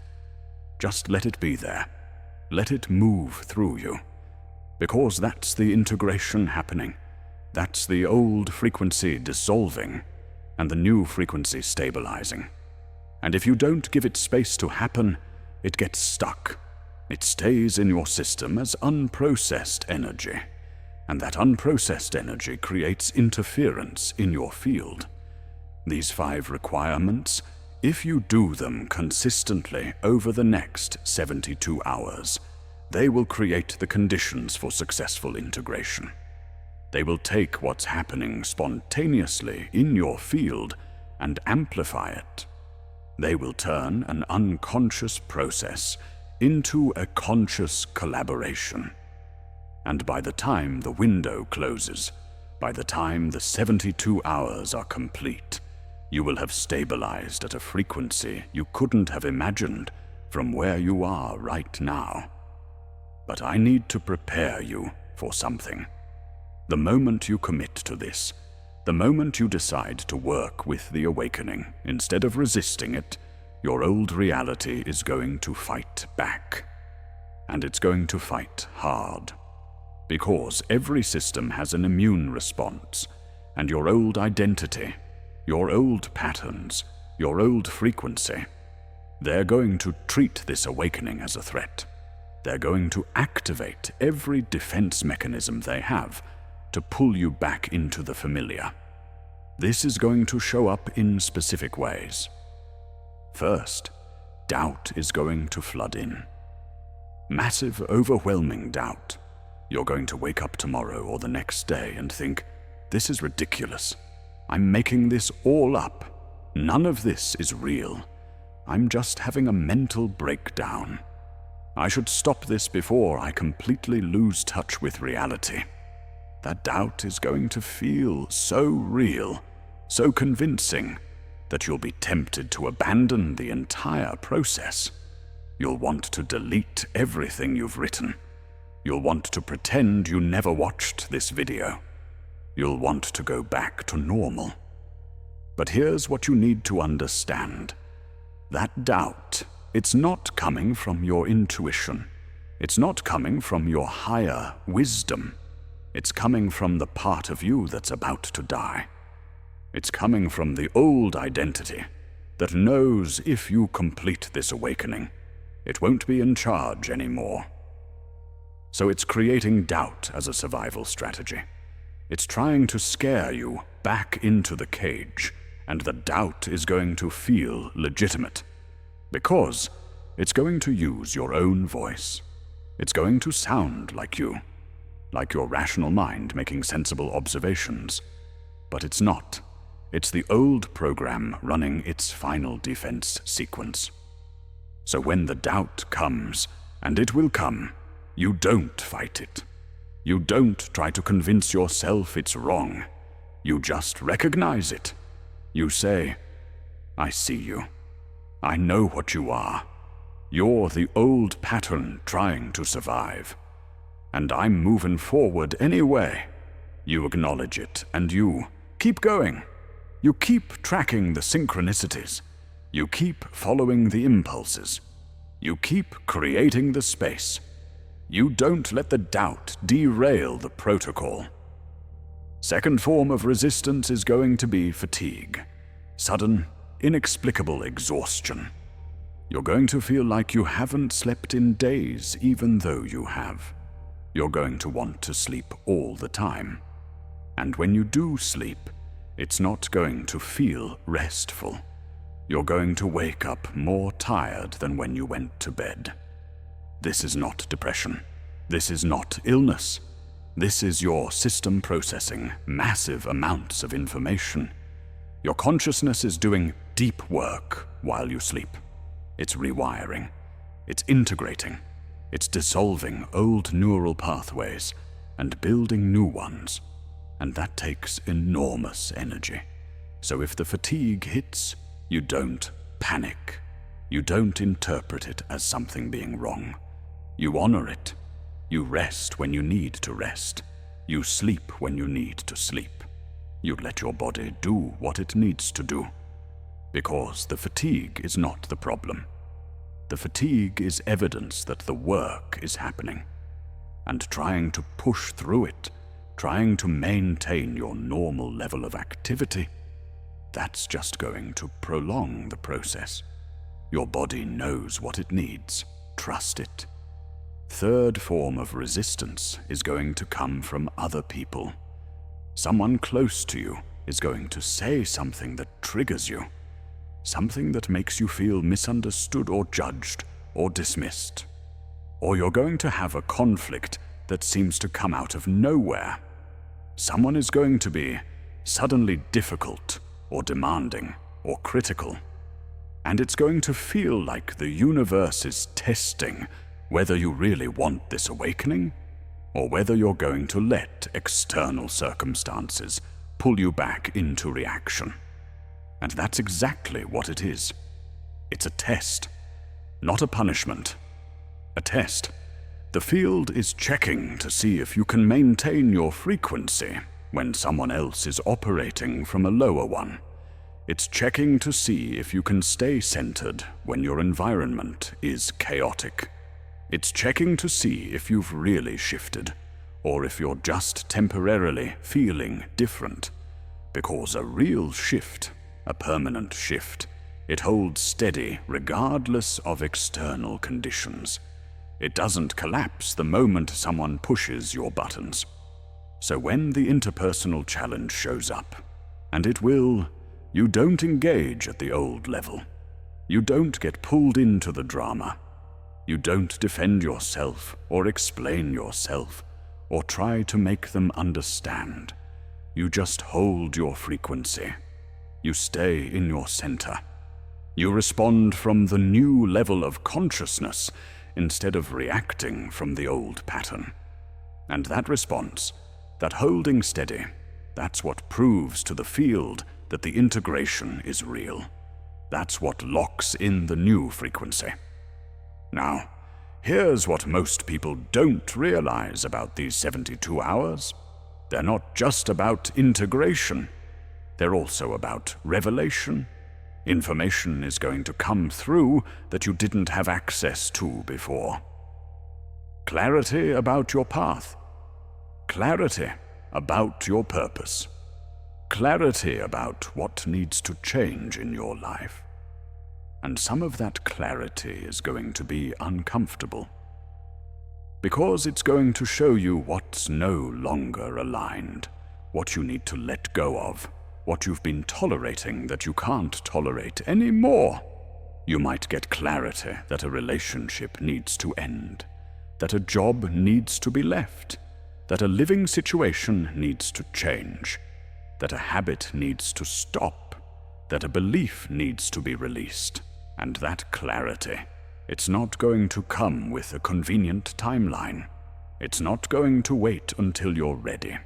Just let it be there. Let it move through you. Because that's the integration happening. That's the old frequency dissolving and the new frequency stabilizing. And if you don't give it space to happen, it gets stuck. It stays in your system as unprocessed energy. And that unprocessed energy creates interference in your field. These 5 requirements, if you do them consistently over the next 72 hours, they will create the conditions for successful integration. They will take what's happening spontaneously in your field and amplify it. They will turn an unconscious process into a conscious collaboration. And by the time the window closes, by the time the 72 hours are complete, you will have stabilized at a frequency you couldn't have imagined from where you are right now. But I need to prepare you for something. The moment you commit to this, the moment you decide to work with the awakening instead of resisting it, your old reality is going to fight back. And it's going to fight hard. Because every system has an immune response, and your old identity, your old patterns, your old frequency. They're going to treat this awakening as a threat. They're going to activate every defense mechanism they have to pull you back into the familiar. This is going to show up in specific ways. First, doubt is going to flood in. Massive, overwhelming doubt. You're going to wake up tomorrow or the next day and think, this is ridiculous. I'm making this all up. None of this is real. I'm just having a mental breakdown. I should stop this before I completely lose touch with reality. That doubt is going to feel so real, so convincing, that you'll be tempted to abandon the entire process. You'll want to delete everything you've written. You'll want to pretend you never watched this video. You'll want to go back to normal. But here's what you need to understand. That doubt, it's not coming from your intuition. It's not coming from your higher wisdom. It's coming from the part of you that's about to die. It's coming from the old identity that knows if you complete this awakening, it won't be in charge anymore. So it's creating doubt as a survival strategy. It's trying to scare you back into the cage, and the doubt is going to feel legitimate. Because it's going to use your own voice. It's going to sound like you, like your rational mind making sensible observations. But it's not. It's the old program running its final defense sequence. So when the doubt comes, and it will come, you don't fight it. You don't try to convince yourself it's wrong. You just recognize it. You say, I see you. I know what you are. You're the old pattern trying to survive. And I'm moving forward anyway. You acknowledge it, and you keep going. You keep tracking the synchronicities. You keep following the impulses. You keep creating the space. You don't let the doubt derail the protocol. Second form of resistance is going to be fatigue. Sudden, inexplicable exhaustion. You're going to feel like you haven't slept in days, even though you have. You're going to want to sleep all the time. And when you do sleep, it's not going to feel restful. You're going to wake up more tired than when you went to bed. This is not depression. This is not illness. This is your system processing massive amounts of information. Your consciousness is doing deep work while you sleep. It's rewiring. It's integrating. It's dissolving old neural pathways and building new ones. And that takes enormous energy. So if the fatigue hits, you don't panic. You don't interpret it as something being wrong. You honor it. You rest when you need to rest. You sleep when you need to sleep. You let your body do what it needs to do. Because the fatigue is not the problem. The fatigue is evidence that the work is happening. And trying to push through it, trying to maintain your normal level of activity, that's just going to prolong the process. Your body knows what it needs. Trust it. Third form of resistance is going to come from other people. Someone close to you is going to say something that triggers you, something that makes you feel misunderstood or judged or dismissed. Or you're going to have a conflict that seems to come out of nowhere. Someone is going to be suddenly difficult or demanding or critical. And it's going to feel like the universe is testing whether you really want this awakening, or whether you're going to let external circumstances pull you back into reaction. And that's exactly what it is. It's a test, not a punishment. A test. The field is checking to see if you can maintain your frequency when someone else is operating from a lower one. It's checking to see if you can stay centered when your environment is chaotic. It's checking to see if you've really shifted, or if you're just temporarily feeling different. because a real shift, a permanent shift, it holds steady regardless of external conditions. It doesn't collapse the moment someone pushes your buttons. So when the interpersonal challenge shows up, and it will, you don't engage at the old level. You don't get pulled into the drama. You don't defend yourself or explain yourself or try to make them understand. You just hold your frequency. You stay in your center. You respond from the new level of consciousness instead of reacting from the old pattern. And that response, that holding steady, that's what proves to the field that the integration is real. That's what locks in the new frequency. Now, here's what most people don't realize about these 72 hours. They're not just about integration. They're also about revelation. Information is going to come through that you didn't have access to before. Clarity about your path. Clarity about your purpose. Clarity about what needs to change in your life. And some of that clarity is going to be uncomfortable, because it's going to show you what's no longer aligned, what you need to let go of, what you've been tolerating that you can't tolerate anymore. You might get clarity that a relationship needs to end, that a job needs to be left, that a living situation needs to change, that a habit needs to stop, that a belief needs to be released. And that clarity, it's not going to come with a convenient timeline. It's not going to wait until you're ready.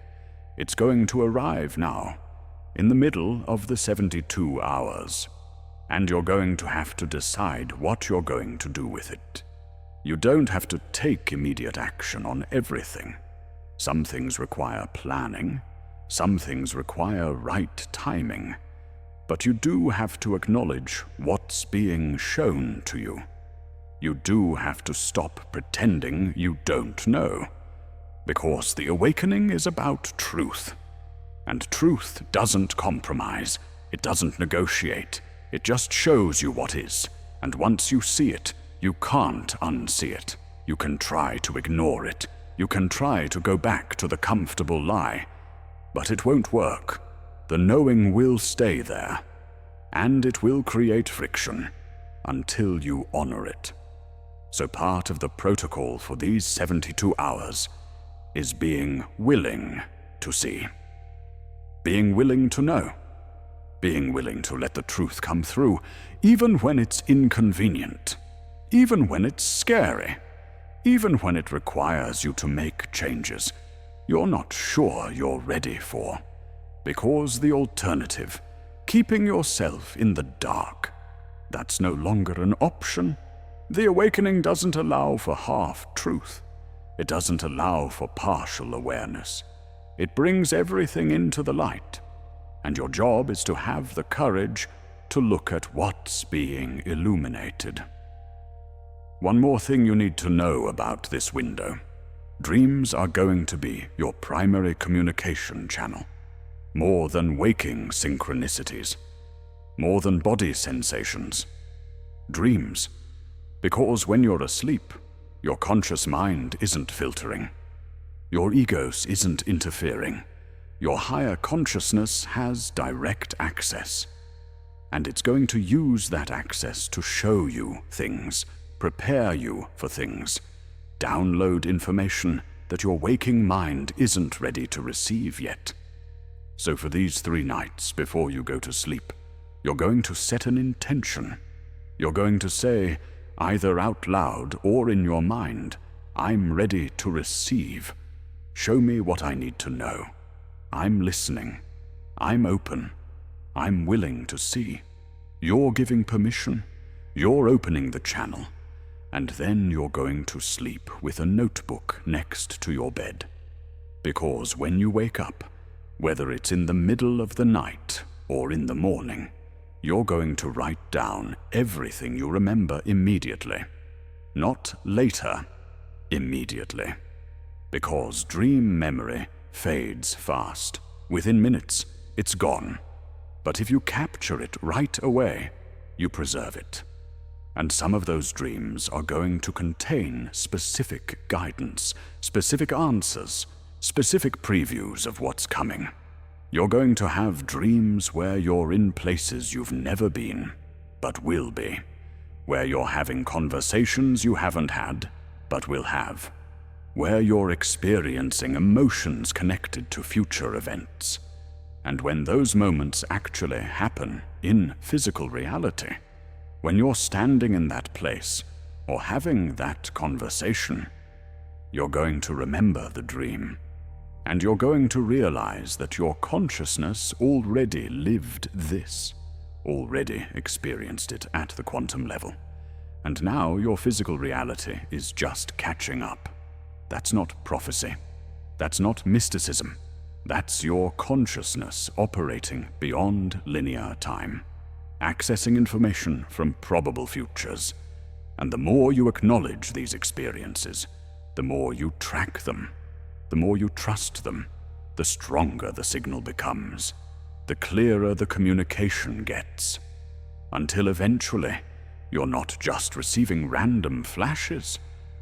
It's going to arrive now, in the middle of the 72 hours. And you're going to have to decide what you're going to do with it. You don't have to take immediate action on everything. Some things require planning. Some things require right timing. But you do have to acknowledge what's being shown to you. You do have to stop pretending you don't know, because the awakening is about truth. And truth doesn't compromise, it doesn't negotiate, it just shows you what is. And once you see it, you can't unsee it. You can try to ignore it. You can try to go back to the comfortable lie. But it won't work. The knowing will stay there, and it will create friction until you honor it. So part of the protocol for these 72 hours is being willing to see, being willing to know, being willing to let the truth come through, even when it's inconvenient, even when it's scary, even when it requires you to make changes you're not sure you're ready for. Because the alternative, keeping yourself in the dark, that's no longer an option. The awakening doesn't allow for half-truth. It doesn't allow for partial awareness. It brings everything into the light, and your job is to have the courage to look at what's being illuminated. One more thing you need to know about this window. Dreams are going to be your primary communication channel. More than waking synchronicities, more than body sensations. Dreams, because when you're asleep, your conscious mind isn't filtering. Your egos isn't interfering. Your higher consciousness has direct access. And it's going to use that access to show you things, prepare you for things, download information that your waking mind isn't ready to receive yet. So for these 3 nights before you go to sleep, you're going to set an intention. You're going to say, either out loud or in your mind, I'm ready to receive. Show me what I need to know. I'm listening. I'm open. I'm willing to see. You're giving permission. You're opening the channel. And then you're going to sleep with a notebook next to your bed. Because when you wake up, whether it's in the middle of the night or in the morning, you're going to write down everything you remember immediately. Not later, immediately. Because dream memory fades fast. Within minutes, it's gone. But if you capture it right away, you preserve it. And some of those dreams are going to contain specific guidance, specific answers, specific previews of what's coming. You're going to have dreams where you're in places you've never been, but will be. Where you're having conversations you haven't had, but will have. Where you're experiencing emotions connected to future events. And when those moments actually happen in physical reality, when you're standing in that place or having that conversation, you're going to remember the dream. And you're going to realize that your consciousness already lived this, already experienced it at the quantum level. And now your physical reality is just catching up. That's not prophecy. That's not mysticism. That's your consciousness operating beyond linear time, accessing information from probable futures. And the more you acknowledge these experiences, the more you track them, the more you trust them, the stronger the signal becomes, the clearer the communication gets, until eventually you're not just receiving random flashes,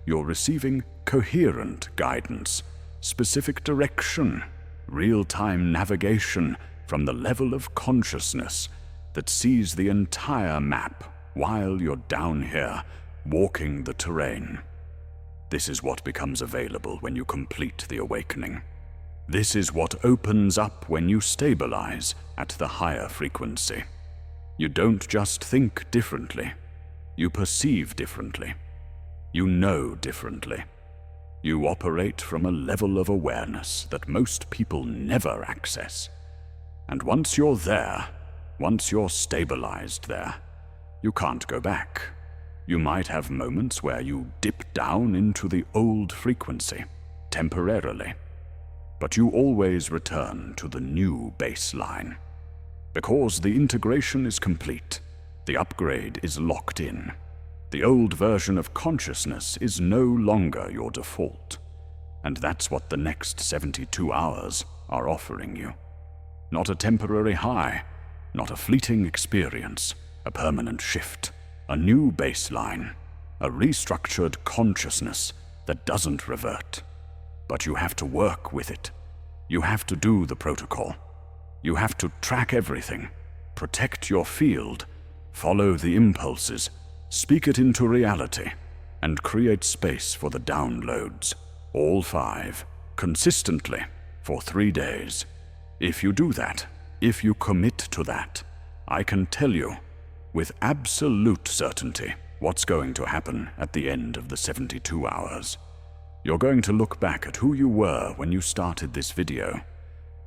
you're receiving coherent guidance, specific direction, real-time navigation from the level of consciousness that sees the entire map while you're down here walking the terrain. This is what becomes available when you complete the awakening. This is what opens up when you stabilize at the higher frequency. You don't just think differently, you perceive differently. You know differently. You operate from a level of awareness that most people never access. And once you're there, once you're stabilized there, you can't go back. You might have moments where you dip down into the old frequency, temporarily. But you always return to the new baseline. Because the integration is complete, the upgrade is locked in. The old version of consciousness is no longer your default. And that's what the next 72 hours are offering you. Not a temporary high, not a fleeting experience, a permanent shift, a new baseline, a restructured consciousness that doesn't revert. But you have to work with it. You have to do the protocol. You have to track everything, protect your field, follow the impulses, speak it into reality, and create space for the downloads, all 5, consistently, for 3 days. If you do that, if you commit to that, I can tell you, with absolute certainty, what's going to happen at the end of the 72 hours. You're going to look back at who you were when you started this video,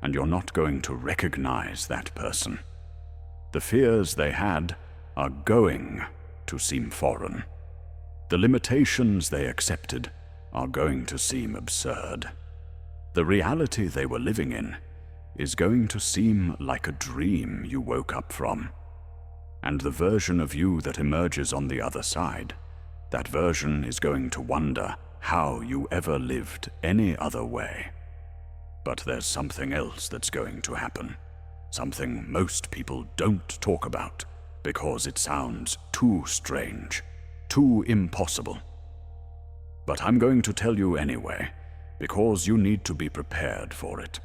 and you're not going to recognize that person. The fears they had are going to seem foreign. The limitations they accepted are going to seem absurd. The reality they were living in is going to seem like a dream you woke up from. And the version of you that emerges on the other side, that version is going to wonder how you ever lived any other way. But there's something else that's going to happen, something most people don't talk about, because it sounds too strange, too impossible. But I'm going to tell you anyway, because you need to be prepared for it.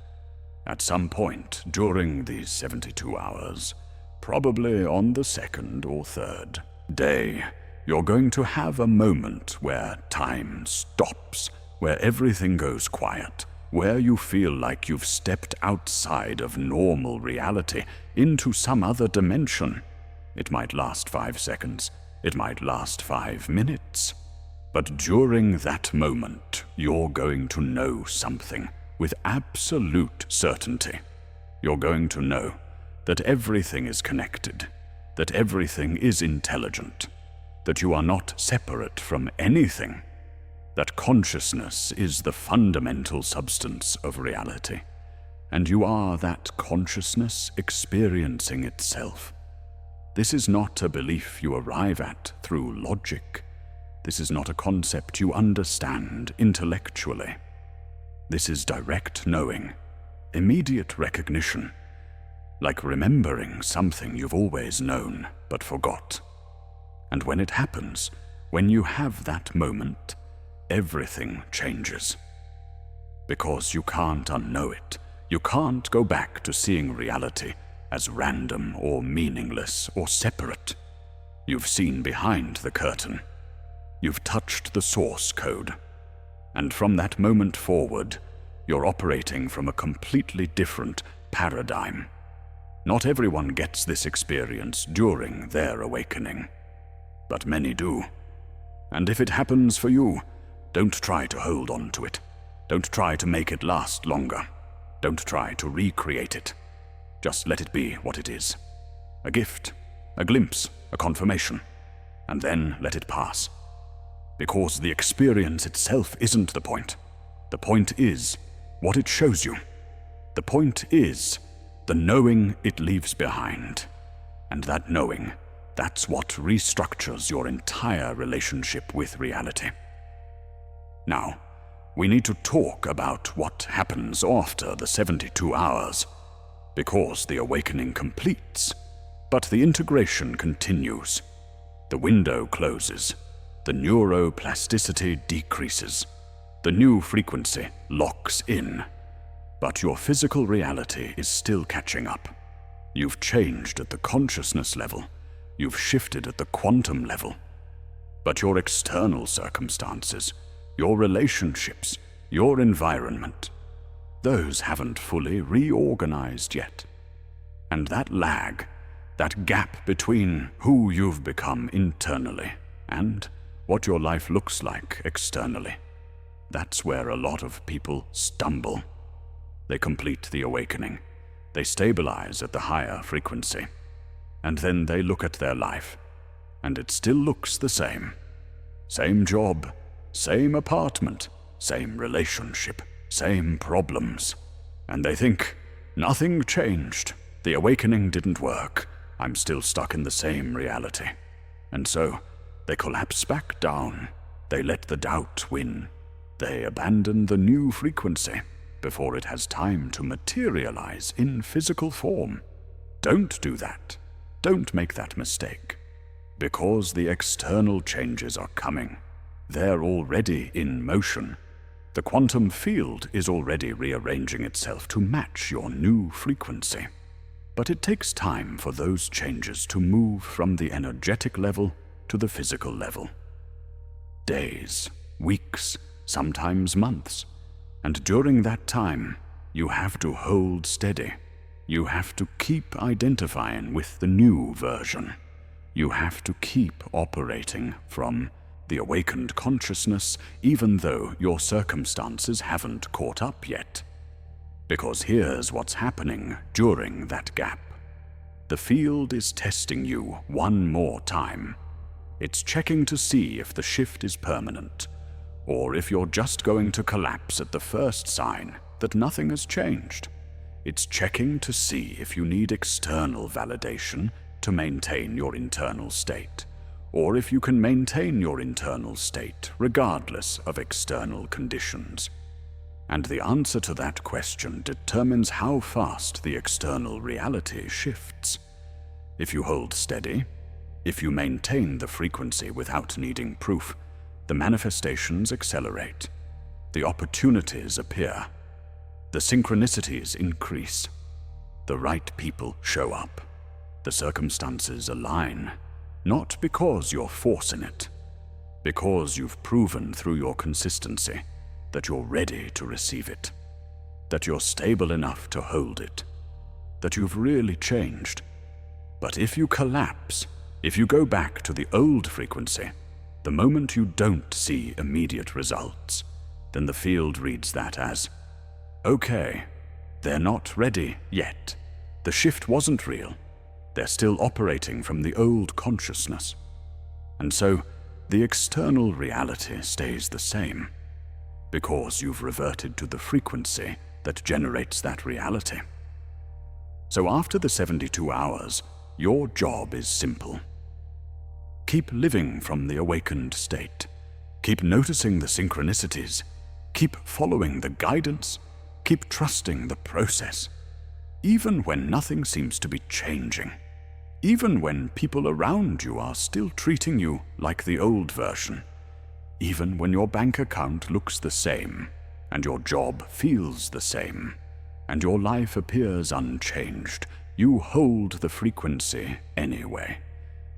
At some point during these 72 hours, probably on the 2nd or 3rd day, you're going to have a moment where time stops, where everything goes quiet, where you feel like you've stepped outside of normal reality into some other dimension. It might last 5 seconds. It might last 5 minutes. But during that moment, you're going to know something with absolute certainty. You're going to know that everything is connected, that everything is intelligent, that you are not separate from anything, that consciousness is the fundamental substance of reality, and you are that consciousness experiencing itself. This is not a belief you arrive at through logic. This is not a concept you understand intellectually. This is direct knowing, immediate recognition, like remembering something you've always known but forgot. And when it happens, when you have that moment, everything changes. Because you can't unknow it. You can't go back to seeing reality as random or meaningless or separate. You've seen behind the curtain. You've touched the source code. And from that moment forward, you're operating from a completely different paradigm. Not everyone gets this experience during their awakening, but many do. And if it happens for you, don't try to hold on to it. Don't try to make it last longer. Don't try to recreate it. Just let it be what it is. A gift, a glimpse, a confirmation, and then let it pass. Because the experience itself isn't the point. The point is what it shows you. The point is the knowing it leaves behind. And that knowing, that's what restructures your entire relationship with reality. Now, we need to talk about what happens after the 72 hours, because the awakening completes, but the integration continues. The window closes, the neuroplasticity decreases, the new frequency locks in, but your physical reality is still catching up. You've changed at the consciousness level, you've shifted at the quantum level, but your external circumstances, your relationships, your environment, those haven't fully reorganized yet. And that lag, that gap between who you've become internally and what your life looks like externally, that's where a lot of people stumble. They complete the awakening, they stabilize at the higher frequency, and then they look at their life, and it still looks the same. Same job, same apartment, same relationship, same problems. And they think, nothing changed. The awakening didn't work. I'm still stuck in the same reality. And so, they collapse back down. They let the doubt win. They abandon the new frequency before it has time to materialize in physical form. Don't do that. Don't make that mistake. Because the external changes are coming. They're already in motion. The quantum field is already rearranging itself to match your new frequency. But it takes time for those changes to move from the energetic level to the physical level. Days, weeks, sometimes months. And during that time, you have to hold steady. You have to keep identifying with the new version. You have to keep operating from the awakened consciousness, even though your circumstances haven't caught up yet. Because here's what's happening during that gap. The field is testing you one more time. It's checking to see if the shift is permanent, or if you're just going to collapse at the first sign that nothing has changed. It's checking to see if you need external validation to maintain your internal state, or if you can maintain your internal state regardless of external conditions. And the answer to that question determines how fast the external reality shifts. If you hold steady, if you maintain the frequency without needing proof, the manifestations accelerate, the opportunities appear, the synchronicities increase, the right people show up, the circumstances align. Not because you're forcing it, because you've proven through your consistency that you're ready to receive it, that you're stable enough to hold it, that you've really changed. But if you collapse, if you go back to the old frequency, the moment you don't see immediate results, then the field reads that as, okay, they're not ready yet. The shift wasn't real. They're still operating from the old consciousness. And so, the external reality stays the same, because you've reverted to the frequency that generates that reality. So after the 72 hours, your job is simple. Keep living from the awakened state. Keep noticing the synchronicities. Keep following the guidance. Keep trusting the process. even when nothing seems to be changing, even when people around you are still treating you like the old version, even when your bank account looks the same, and your job feels the same, and your life appears unchanged, you hold the frequency anyway,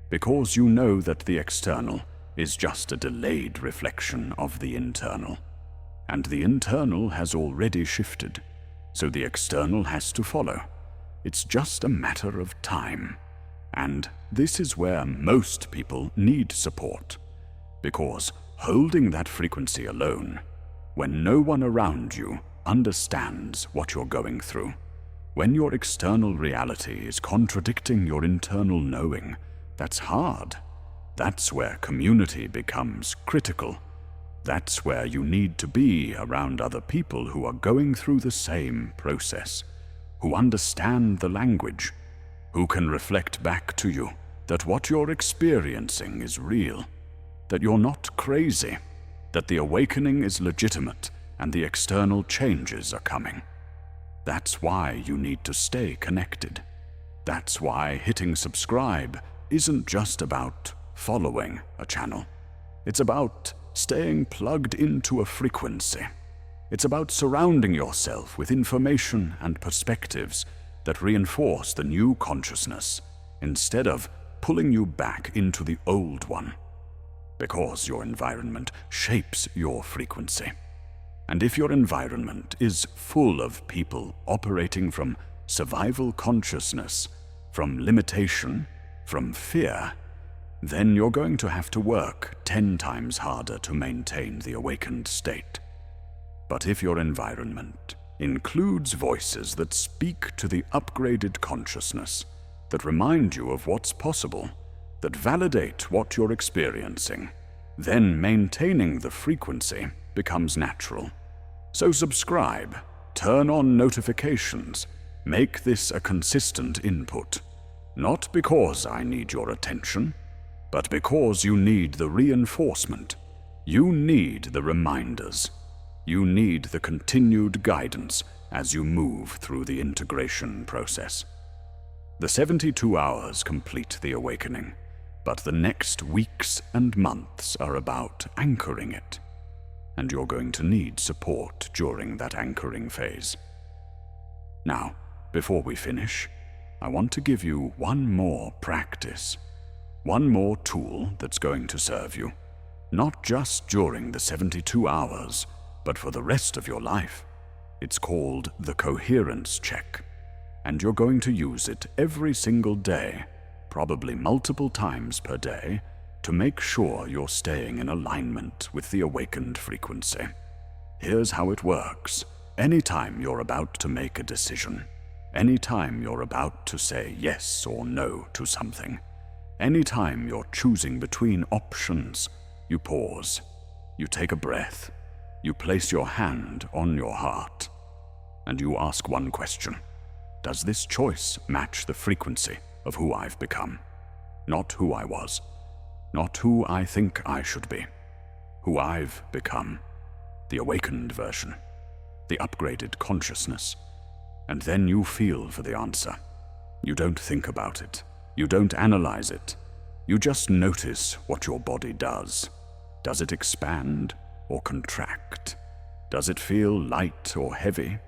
because you know that the external is just a delayed reflection of the internal, and the internal has already shifted, so the external has to follow. It's just a matter of time, and this is where most people need support, because holding that frequency alone, when no one around you understands what you're going through, when your external reality is contradicting your internal knowing, that's hard. That's where community becomes critical. That's where you need to be around other people who are going through the same process, who understand the language, who can reflect back to you that what you're experiencing is real, that you're not crazy, that the awakening is legitimate and the external changes are coming. That's why you need to stay connected. That's why hitting subscribe isn't just about following a channel. It's about staying plugged into a frequency. It's about surrounding yourself with information and perspectives that reinforce the new consciousness instead of pulling you back into the old one. Because your environment shapes your frequency. And if your environment is full of people operating from survival consciousness, from limitation, from fear, then you're going to have to work 10 times harder to maintain the awakened state. But if your environment includes voices that speak to the upgraded consciousness, that remind you of what's possible, that validate what you're experiencing, then maintaining the frequency becomes natural. So subscribe, turn on notifications, make this a consistent input. Not because I need your attention, but because you need the reinforcement. You need the reminders. You need the continued guidance as you move through the integration process. The 72 hours complete the awakening, but the next weeks and months are about anchoring it. And you're going to need support during that anchoring phase. Now, before we finish, I want to give you one more practice, one more tool that's going to serve you, not just during the 72 hours, but for the rest of your life. It's called the coherence check, and you're going to use it every single day, probably multiple times per day, to make sure you're staying in alignment with the awakened frequency. Here's how it works. Anytime you're about to make a decision, anytime you're about to say yes or no to something, anytime you're choosing between options, you pause, you take a breath, you place your hand on your heart, and you ask one question. Does this choice match the frequency of who I've become? Not who I was. Not who I think I should be. Who I've become. The awakened version. The upgraded consciousness. And then you feel for the answer. You don't think about it. You don't analyze it. You just notice what your body does. Does it expand or contract? Does it feel light or heavy?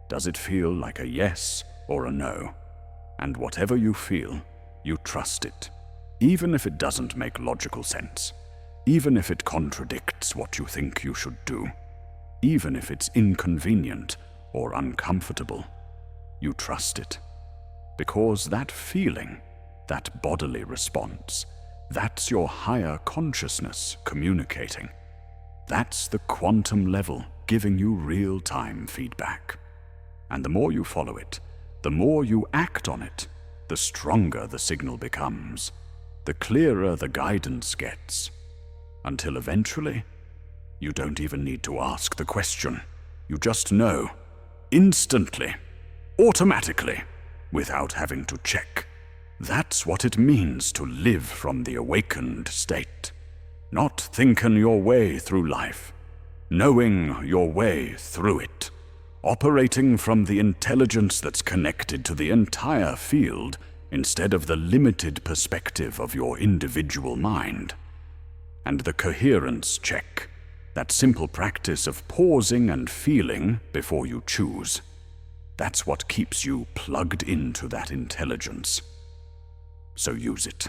Does it feel like a yes or a no? And whatever you feel, you trust it. Even if it doesn't make logical sense, even if it contradicts what you think you should do, even if it's inconvenient or uncomfortable, you trust it. Because that feeling, that bodily response, that's your higher consciousness communicating. That's the quantum level giving you real-time feedback. And the more you follow it, the more you act on it, the stronger the signal becomes. The clearer the guidance gets, until eventually, you don't even need to ask the question. You just know, instantly, automatically, without having to check. That's what it means to live from the awakened state. Not thinking your way through life, knowing your way through it. operating from the intelligence that's connected to the entire field instead of the limited perspective of your individual mind. And the coherence check, that simple practice of pausing and feeling before you choose. That's what keeps you plugged into that intelligence. So use it.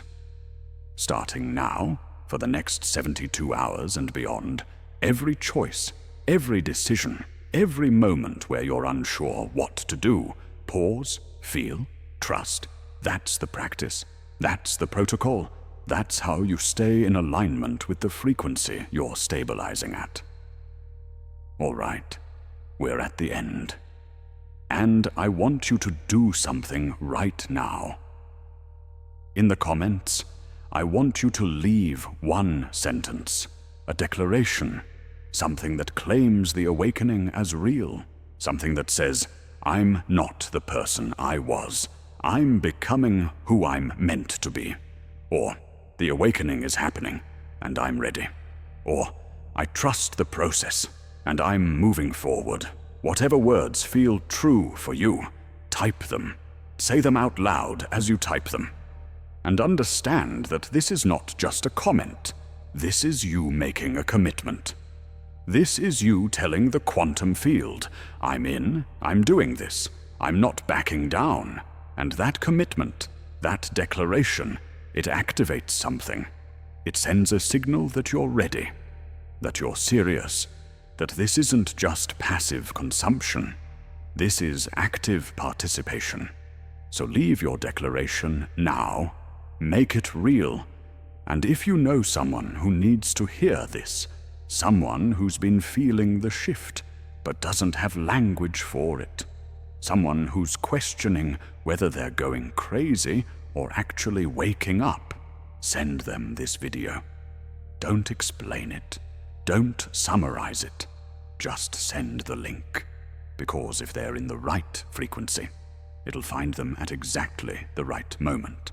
Starting now, for the next 72 hours and beyond, every choice, every decision, every moment where you're unsure what to do, pause, feel, trust. That's the practice. That's the protocol. That's how you stay in alignment with the frequency you're stabilizing at. All right, we're at the end. And I want you to do something right now. In the comments, I want you to leave one sentence, a declaration, something that claims the awakening as real, something that says, I'm not the person I was. I'm becoming who I'm meant to be. Or, the awakening is happening, and I'm ready. Or, I trust the process, and I'm moving forward. Whatever words feel true for you, type them. Say them out loud as you type them. And understand that this is not just a comment. This is you making a commitment. This is you telling the quantum field, I'm in, I'm doing this, I'm not backing down. And that commitment, that declaration, it activates something. It sends a signal that you're ready, that you're serious, that this isn't just passive consumption. This is active participation. So leave your declaration now, make it real, and if you know someone who needs to hear this, someone who's been feeling the shift but doesn't have language for it, someone who's questioning whether they're going crazy or actually waking up, send them this video. Don't explain it. Don't summarize it. Just send the link. Because if they're in the right frequency, it'll find them at exactly the right moment.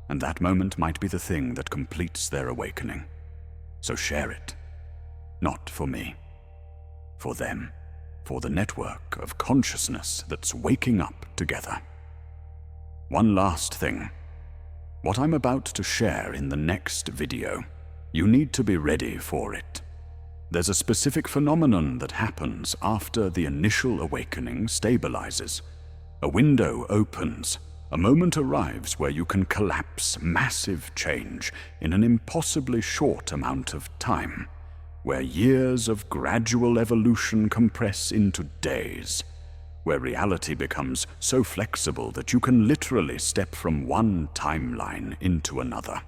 And that moment might be the thing that completes their awakening. So share it. Not for me. For them. For the network of consciousness that's waking up together. One last thing. What I'm about to share in the next video, you need to be ready for it. There's a specific phenomenon that happens after the initial awakening stabilizes. A window opens. A moment arrives where you can collapse massive change in an impossibly short amount of time, where years of gradual evolution compress into days, where reality becomes so flexible that you can literally step from one timeline into another.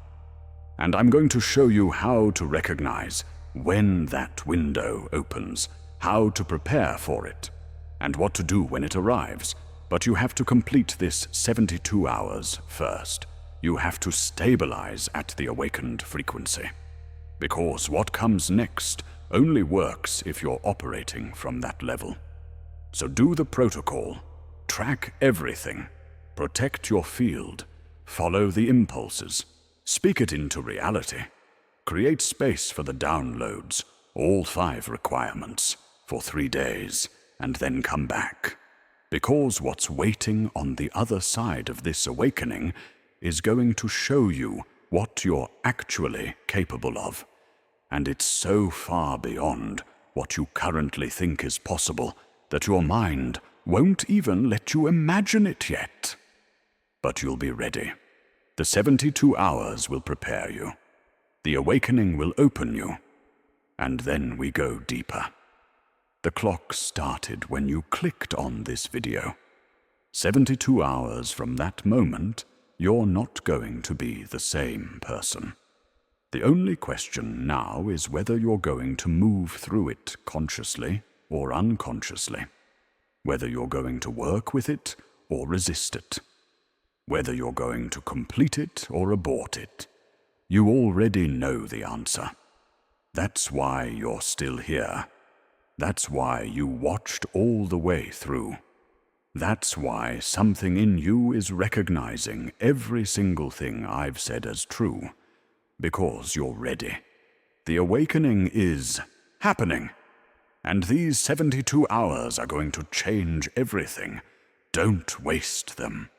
And I'm going to show you how to recognize when that window opens, how to prepare for it, and what to do when it arrives. But you have to complete this 72 hours first. You have to stabilize at the awakened frequency. Because what comes next only works if you're operating from that level. So do the protocol, track everything, protect your field, follow the impulses, speak it into reality, create space for the downloads, all 5 requirements, for 3 days, and then come back. Because what's waiting on the other side of this awakening is going to show you what you're actually capable of. And it's so far beyond what you currently think is possible that your mind won't even let you imagine it yet. But you'll be ready. The 72 hours will prepare you. The awakening will open you. And then we go deeper. The clock started when you clicked on this video. 72 hours from that moment, you're not going to be the same person. The only question now is whether you're going to move through it consciously or unconsciously, whether you're going to work with it or resist it, whether you're going to complete it or abort it. You already know the answer. That's why you're still here. That's why you watched all the way through. That's why something in you is recognizing every single thing I've said as true. Because you're ready. The awakening is happening. And these 72 hours are going to change everything. Don't waste them.